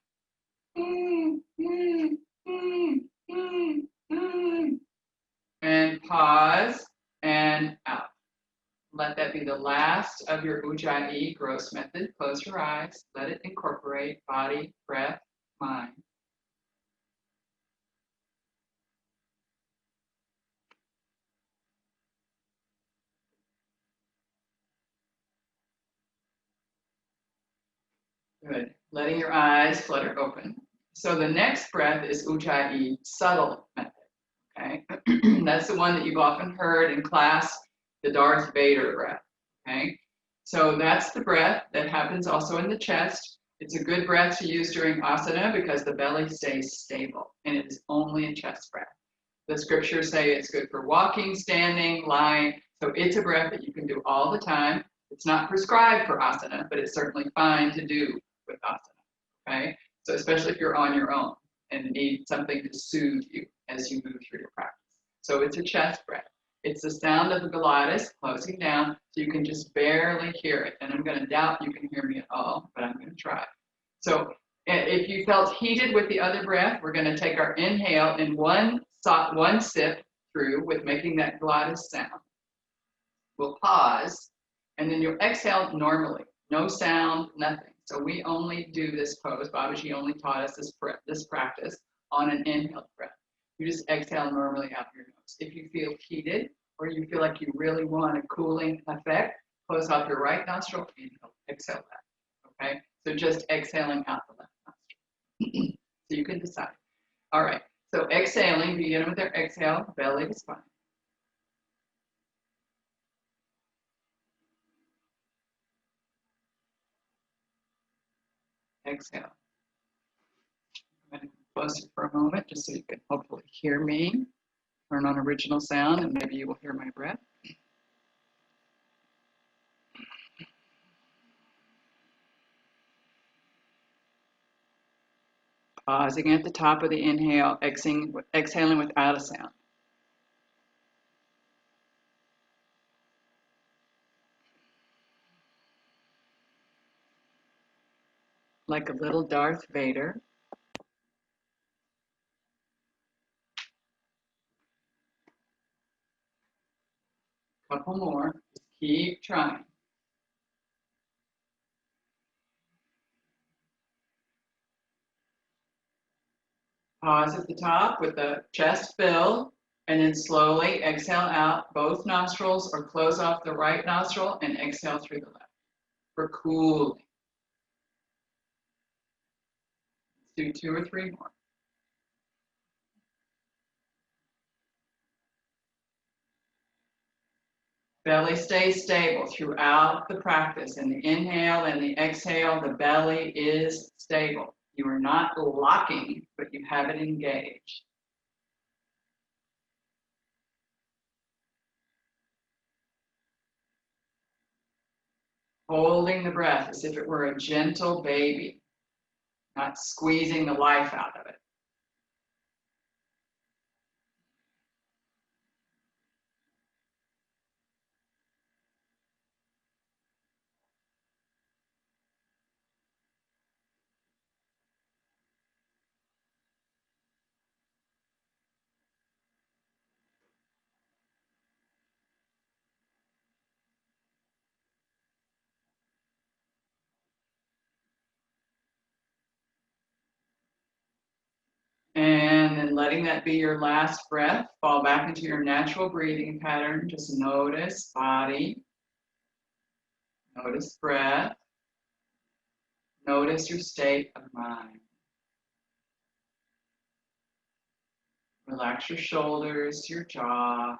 And pause and out. Let that be the last of your Ujjayi gross method. Close your eyes. Let it incorporate body, breath, mind. Good. Letting your eyes flutter open. So the next breath is Ujjayi subtle method. Okay, that's the one that you've often heard in class, the Darth Vader breath. Okay, so that's the breath that happens also in the chest. It's a good breath to use during asana because the belly stays stable, and it is only a chest breath. The scriptures say it's good for walking, standing, lying. So it's a breath that you can do all the time. It's not prescribed for asana, but it's certainly fine to do with asana. Okay, so especially if you're on your own and need something to soothe you as you move through your practice. So it's a chest breath. It's the sound of the glottis closing down, so you can just barely hear it. And I'm going to doubt you can hear me at all, but I'm going to try. So if you felt heated with the other breath, we're going to take our inhale in one sip through with making that glottis sound. We'll pause, and then you'll exhale normally. No sound, nothing. So we only do this pose. Babaji only taught us this practice on an inhale breath. You just exhale normally out your nose. If you feel heated or you feel like you really want a cooling effect, close off your right nostril, inhale, exhale left. Okay? So just exhaling out the left nostril. So you can decide. All right. So exhaling, begin with our exhale, belly to spine. Exhale. closer for a moment, just so you can hopefully hear me. Turn on original sound, and maybe you will hear my breath. Pausing at the top of the inhale, exhaling without a sound. Like a little Darth Vader. Couple more. Just keep trying. Pause at the top with the chest filled, and then slowly exhale out both nostrils or close off the right nostril and exhale through the left for cooling. Let's do 2 or 3 more. Belly stays stable throughout the practice. In the inhale and the exhale, the belly is stable. You are not locking, but you have it engaged. Holding the breath as if it were a gentle baby, not squeezing the life out of it. And then letting that be your last breath, fall back into your natural breathing pattern. Just notice body, notice breath, notice your state of mind. Relax your shoulders, your jaw.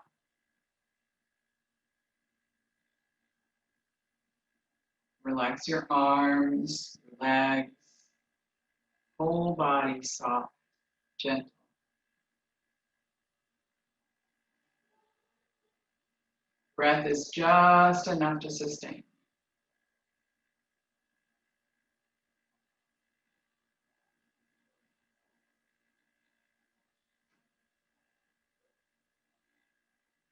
Relax your arms, your legs, whole body soft, gentle. Breath is just enough to sustain.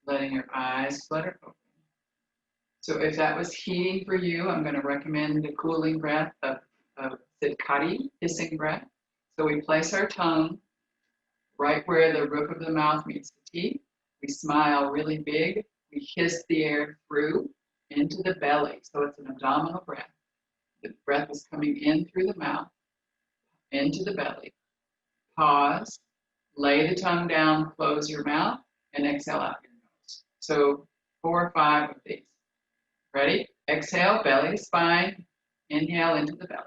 Letting your eyes flutter open. So if that was heating for you, I'm going to recommend the cooling breath of Siddhkari, hissing breath. So we place our tongue right where the roof of the mouth meets the teeth. We smile really big. We hiss the air through into the belly. So it's an abdominal breath. The breath is coming in through the mouth, into the belly. Pause, lay the tongue down, close your mouth, and exhale out your nose. So 4 or 5 of these. Ready? Exhale, belly to spine. Inhale into the belly.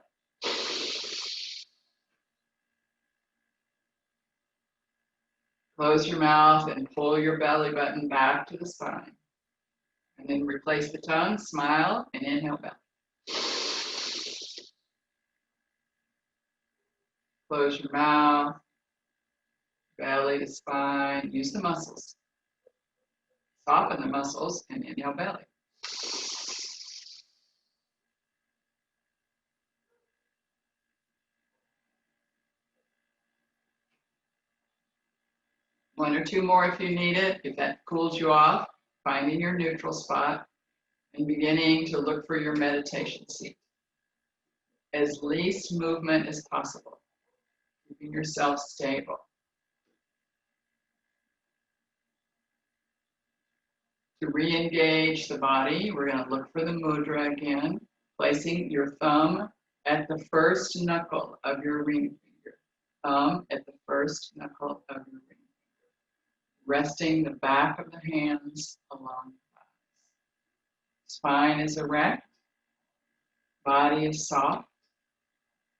Close your mouth and pull your belly button back to the spine. And then replace the tongue, smile, and inhale belly. Close your mouth, belly to spine. Use the muscles. Soften the muscles and inhale belly. One or two more if you need it, if that cools you off, finding your neutral spot and beginning to look for your meditation seat. As least movement as possible, keeping yourself stable. To re-engage the body, we're going to look for the mudra again, placing your thumb at the first knuckle of your ring finger. Thumb at the first knuckle of your ring finger. Resting the back of the hands along the thighs. Spine is erect. Body is soft.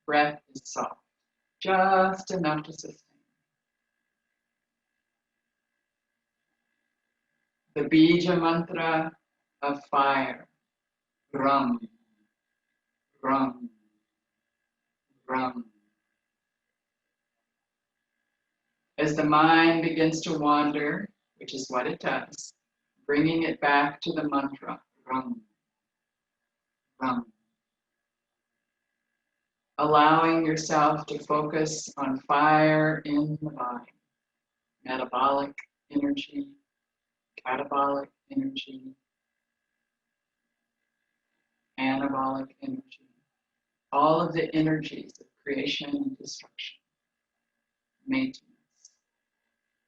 Breath is soft. Just enough to sustain. The bija mantra of fire. Ram, ram, ram. As the mind begins to wander, which is what it does, bringing it back to the mantra, ram, ram. Allowing yourself to focus on fire in the body, metabolic energy, catabolic energy, anabolic energy, all of the energies of creation and destruction, maintenance,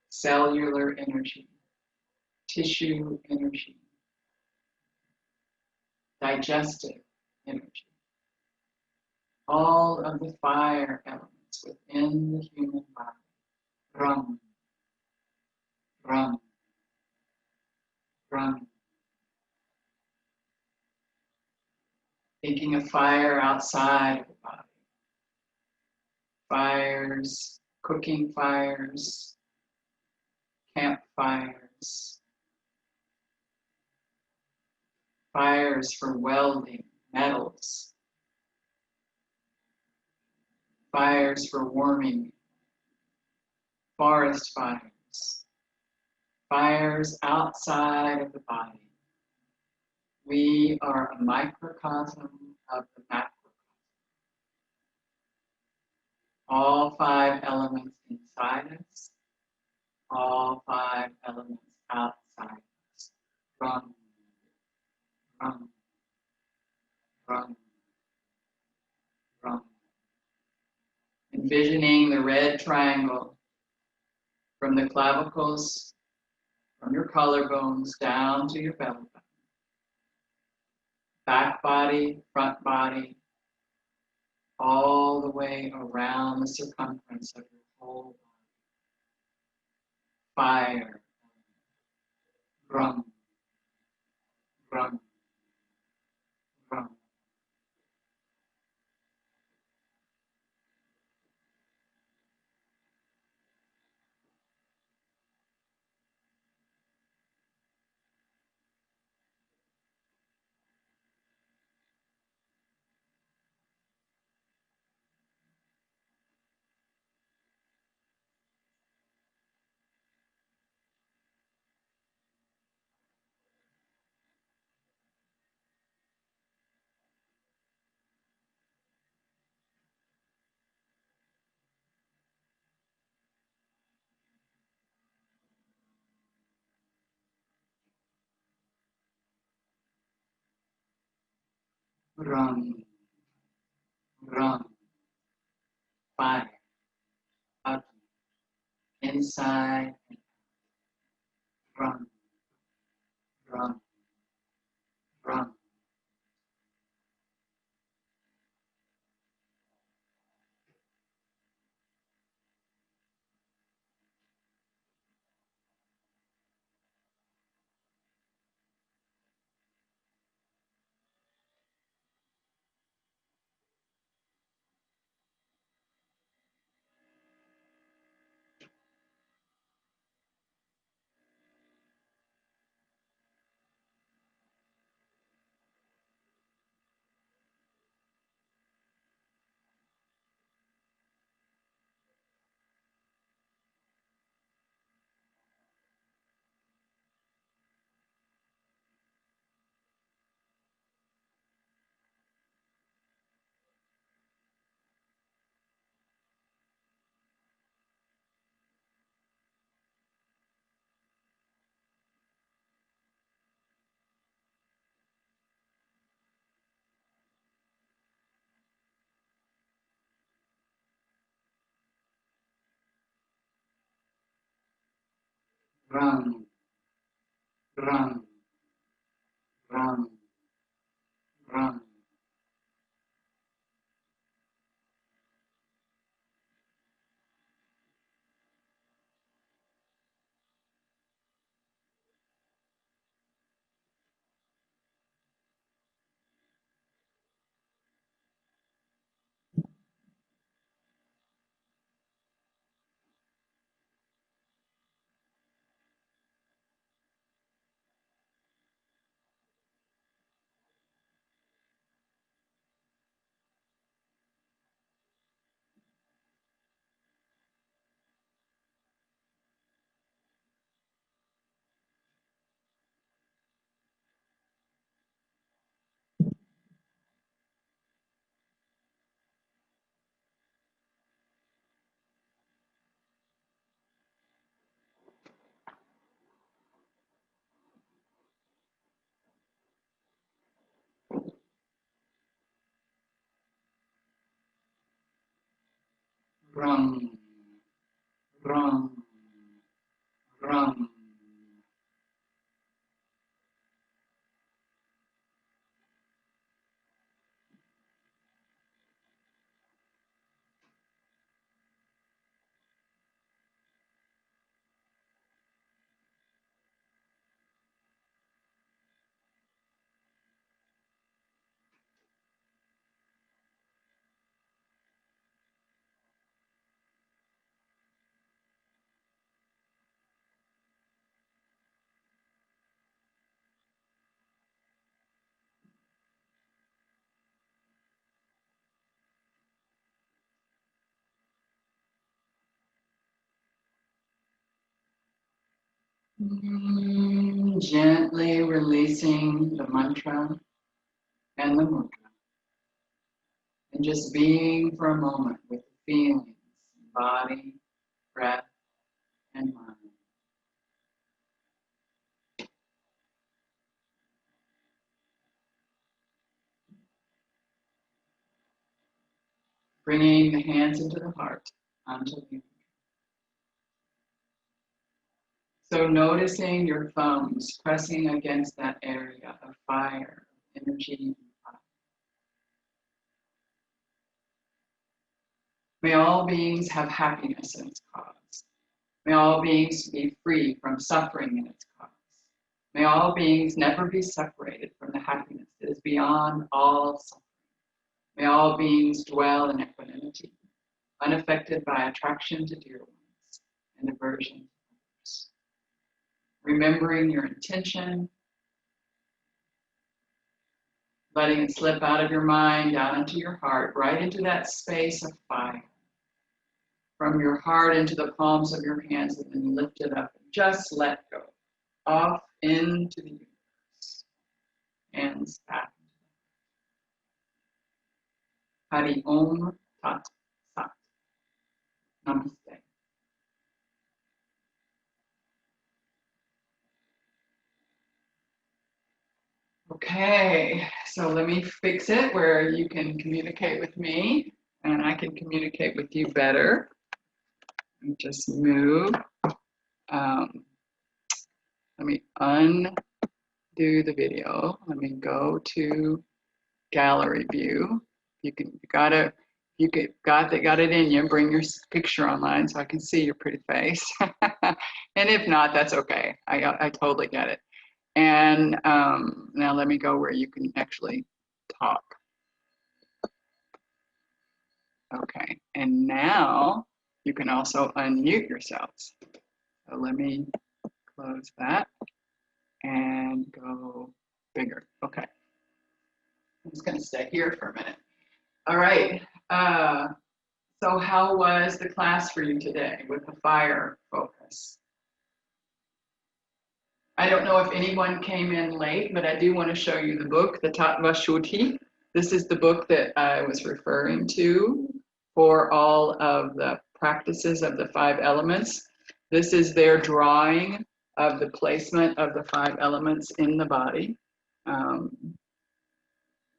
cellular energy, tissue energy, digestive energy, all of the fire elements within the human body. Ram, ram, ram. Thinking of fire outside of the body. Fires, cooking fires, campfires, fires for welding metals, fires for warming, forest fires, fires outside of the body. We are a microcosm of the macrocosm. All 5 elements inside us, all 5 elements outside us. Ram, ram, ram, ram. Envisioning the red triangle from the clavicles, from your collarbones down to your belly button. Back body, front body, all the way around the circumference of your whole body. Fire, drum, drum, drum. Run, run, fire, out, inside, run, run, run. Run, run, run, run. rum, rum, rum. Gently releasing the mantra and the mudra. And just being for a moment with the feelings, body, breath, and mind. Bringing the hands into the heart, onto the. So noticing your thumbs pressing against that area of fire, energy. May all beings have happiness in its cause. May all beings be free from suffering in its cause. May all beings never be separated from the happiness that is beyond all suffering. May all beings dwell in equanimity, unaffected by attraction to dear ones and aversion to others. Remembering your intention, letting it slip out of your mind, down into your heart, right into that space of fire. From your heart into the palms of your hands, and then lift it up. Just let go. Off into the universe. Hands back. Hari Om Tat Sat. Namaste. Okay, so let me fix it where you can communicate with me and I can communicate with you better. Just move. Let me undo the video. Let me go to gallery view. You got it in you. Bring your picture online so I can see your pretty face. And if not, that's okay. I totally get it. And now let me go where you can actually talk. Okay, and now you can also unmute yourselves. So let me close that and go bigger. Okay, I'm just gonna stay here for a minute. All right, so how was the class for you today with the fire focus? I don't know if anyone came in late, but I do want to show you the book, the Tattva Shuddhi. This is the book that I was referring to for all of the practices of the 5 elements. This is their drawing of the placement of the 5 elements in the body.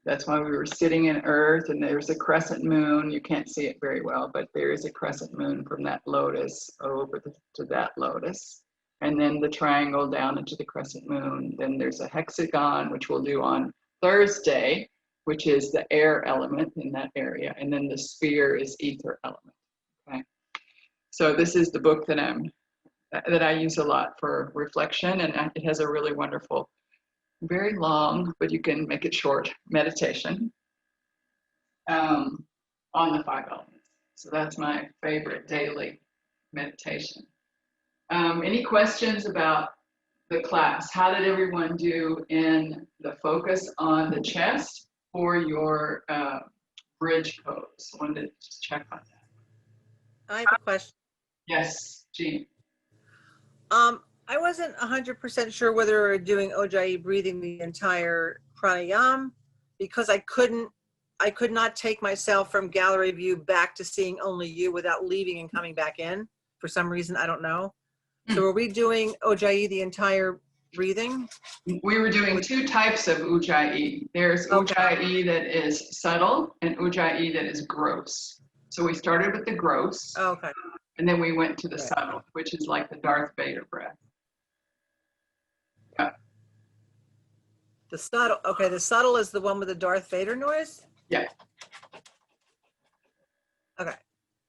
That's why we were sitting in earth, and there's a crescent moon. You can't see it very well, but there is a crescent moon from that lotus over to that lotus. And then the triangle down into the crescent moon. Then there's a hexagon, which we'll do on Thursday, which is the air element in that area. And then the sphere is ether element. Okay. So this is the book that I use a lot for reflection, and it has a really wonderful, very long, but you can make it short, meditation on the 5 elements. So that's my favorite daily meditation. Any questions about the class? How did everyone do in the focus on the chest for your bridge pose? I wanted to just check on that. I have a question. Yes, Jean. I wasn't 100% sure whether we were doing Ujjayi breathing the entire pranayama because I could not take myself from gallery view back to seeing only you without leaving and coming back in for some reason. I don't know. So are we doing Ujjayi the entire breathing? We were doing 2 types of Ujjayi. There's Ujjayi that is subtle and Ujjayi that is gross. So we started with the gross, Oh, okay. and then we went to the Right. subtle, which is like the Darth Vader breath. Yeah. The subtle. Okay, the subtle is the one with the Darth Vader noise. Yeah. Okay.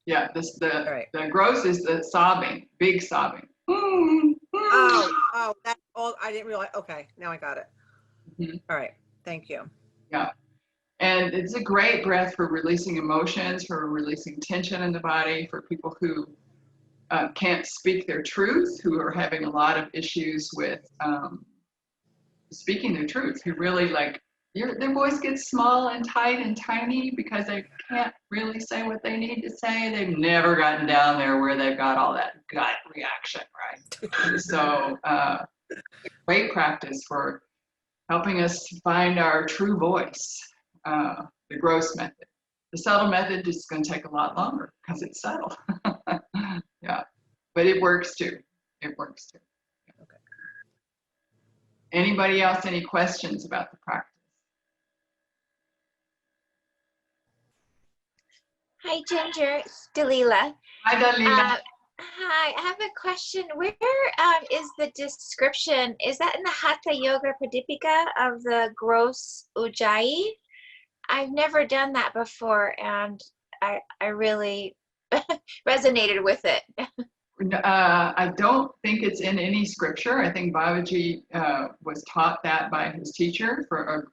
Yeah. All right. The gross is the sobbing, big sobbing. Oh, that's all. I didn't realize. Okay, now I got it. Mhm. All right. Thank you. Yeah. And it's a great breath for releasing emotions, for releasing tension in the body, for people who can't speak their truth, who are having a lot of issues with speaking their truth, who really like, their voice gets small and tight and tiny because they can't really say what they need to say. They've never gotten down there where they've got all that gut reaction, right? So great practice for helping us find our true voice, the gross method. The subtle method is going to take a lot longer because it's subtle. Yeah, but it works too. It works too. Okay. Anybody else, any questions about the practice? Hi, Ginger. It's Dalila. Hi, Dalila. Hi, I have a question. Where is the description? Is that in the Hatha Yoga Pradipika of the gross Ujjayi? I've never done that before, and I really resonated with it. I don't think it's in any scripture. I think Babaji was taught that by his teacher for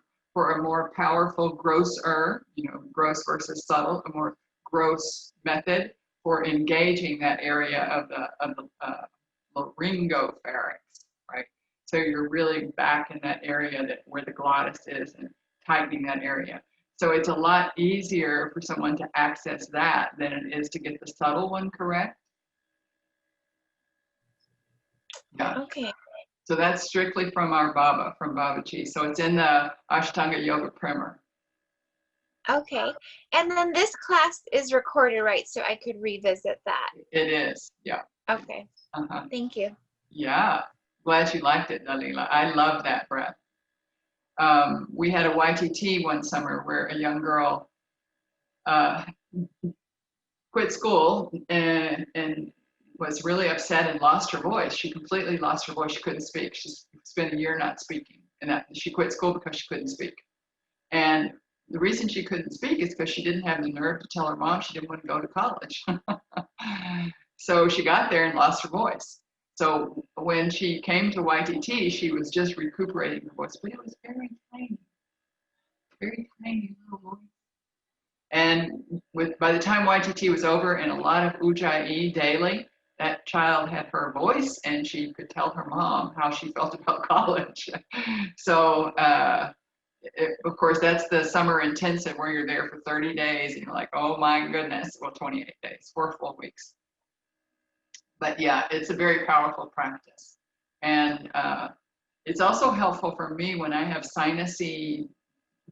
a more powerful, grosser, gross versus subtle, a more gross method for engaging that area of the laryngopharynx, right? So you're really back in that area where the glottis is and tightening that area. So it's a lot easier for someone to access that than it is to get the subtle one correct. Yeah. Okay. So that's strictly from our Baba, from Babaji. So it's in the Ashtanga Yoga Primer. Okay. And then this class is recorded, right? So I could revisit that. It is, yeah. Okay. Uh-huh. Thank you. Yeah. Glad you liked it, Dalila. I love that breath. We had a YTT one summer where a young girl quit school and was really upset and lost her voice. She completely lost her voice. She couldn't speak. She spent a year not speaking. And she quit school because she couldn't speak. And the reason she couldn't speak is because she didn't have the nerve to tell her mom she didn't want to go to college. So she got there and lost her voice. So when she came to YTT, she was just recuperating her voice, but it was very tiny little voice. And by the time YTT was over and a lot of Ujjayi daily, that child had her voice and she could tell her mom how she felt about college. So, of course, that's the summer intensive where you're there for 30 days and you're like, oh my goodness, well, 28 days, 4 full weeks. But yeah, it's a very powerful practice. And it's also helpful for me when I have sinusy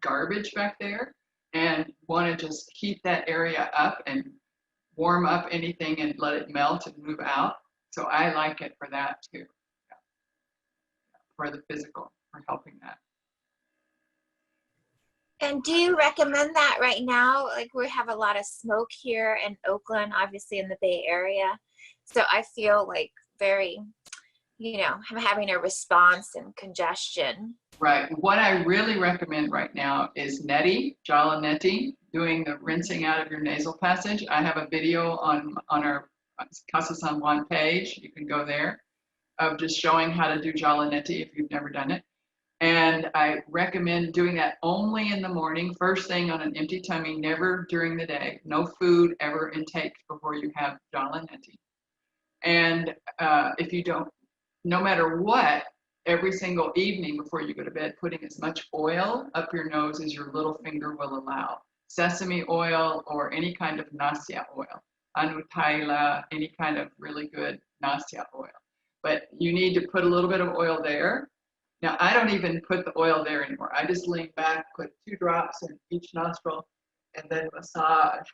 garbage back there and want to just heat that area up and warm up anything and let it melt and move out. So I like it for that too, yeah. For the physical, for helping that. And do you recommend that right now? Like we have a lot of smoke here in Oakland, obviously in the Bay Area. So I feel like very, I'm having a response and congestion. Right. What I really recommend right now is neti, jala neti, doing the rinsing out of your nasal passage. I have a video on our Casa San Juan page. You can go there of just showing how to do jala neti if you've never done it. And I recommend doing that only in the morning, first thing on an empty tummy, never during the day. No food ever intake before you have jala neti. And if you don't, no matter what, every single evening before you go to bed, putting as much oil up your nose as your little finger will allow. Sesame oil or any kind of nasya oil. Untitled, any kind of really good nasya oil. But you need to put a little bit of oil there. Now, I don't even put the oil there anymore. I just lean back, put 2 drops in each nostril, and then massage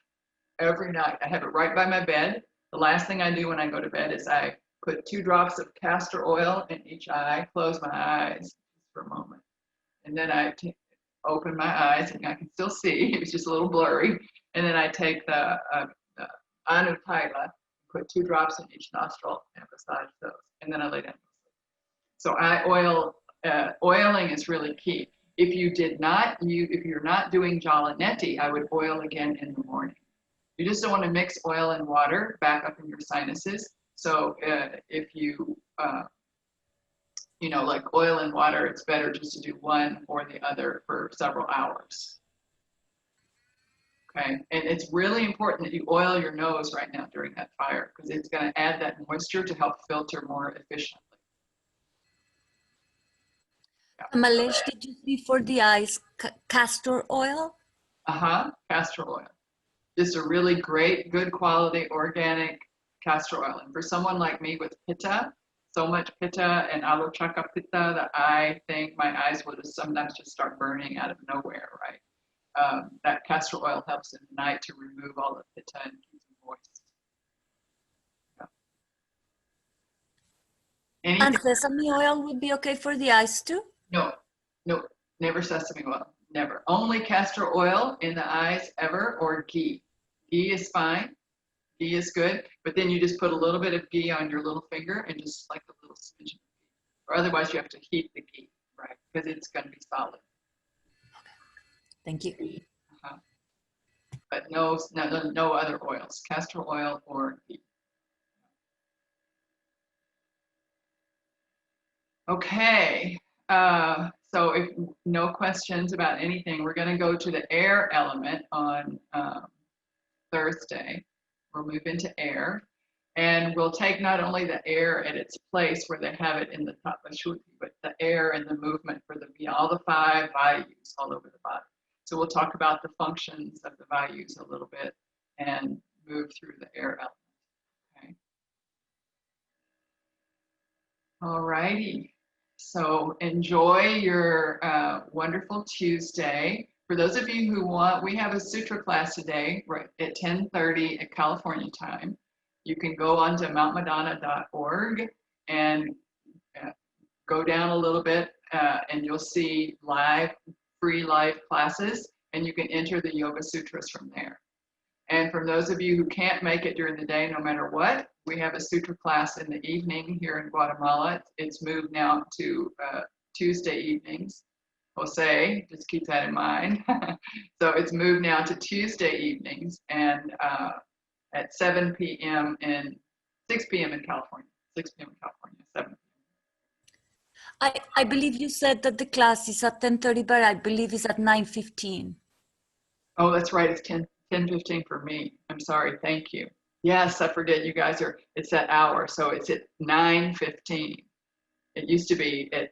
every night. I have it right by my bed. The last thing I do when I go to bed is I put 2 drops of castor oil in each eye, close my eyes for a moment. And then I open my eyes and I can still see. It's just a little blurry. And then I take the Untitled, put 2 drops in each nostril and massage those, and then I lay down. So oiling is really key. If you're not doing Jalaneti, I would oil again in the morning. You just don't want to mix oil and water back up in your sinuses. So if you, like oil and water, it's better just to do one or the other for several hours. Okay, and it's really important that you oil your nose right now during that fire because it's going to add that moisture to help filter more efficiently. Kamalesh, did you see for the eyes castor oil? Castor oil. Just a really great, good quality organic castor oil. And for someone like me with pitta, so much pitta and alochaka pitta that I think my eyes would sometimes just start burning out of nowhere, right? That castor oil helps in the night to remove all the pitta and keep them moist. Yeah. And sesame oil would be okay for the eyes too? No, never sesame oil, never. Only castor oil in the eyes ever, or ghee. Ghee is fine, ghee is good, but then you just put a little bit of ghee on your little finger and just like a little smidge of ghee. Or otherwise you have to heat the ghee, right? Because it's going to be solid. Thank you. But no other oils, castor oil or ghee. Okay. So if no questions about anything, we're going to go to the air element on Thursday. We'll move into air, and we'll take not only the air at its place where they have it in the Tattva Shuddhi, but the air and the movement for all the 5 vayus all over the body. So we'll talk about the functions of the vayus a little bit and move through the air element. Okay. All righty. So enjoy your wonderful Tuesday. For those of you who want, we have a sutra class today right at 10:30 at California time. You can go on to mountmadonna.org and go down a little bit and you'll see free live classes, and you can enter the Yoga Sutras from there. And for those of you who can't make it during the day, no matter what, we have a sutra class in the evening here in Guatemala. It's moved now to Tuesday evenings. Jose, just keep that in mind. So it's moved now to Tuesday evenings and at 7 p.m. and 6 p.m. in California. 6 p.m. in California, 7 p.m. I believe you said that the class is at 10:30, but I believe it's at 9:15. Oh, that's right. It's 10:15 for me. I'm sorry. Thank you. Yes, I forget you guys it's that hour. So it's at 9:15. It used to be at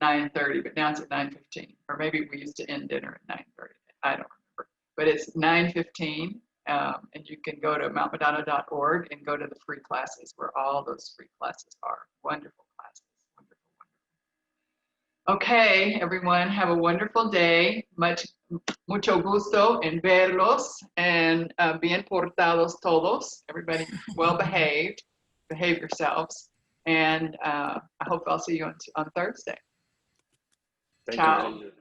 9:30, but now it's at 9:15. Or maybe we used to end dinner at 9:30. I don't remember. But it's 9:15. And you can go to mountmadonna.org and go to the free classes where all those free classes are. Wonderful classes. Wonderful, wonderful. Okay, everyone, have a wonderful day. Mucho gusto en verlos and bien portados todos. Everybody well behaved. Behave yourselves. And I hope I'll see you on Thursday. Thank Ciao. you.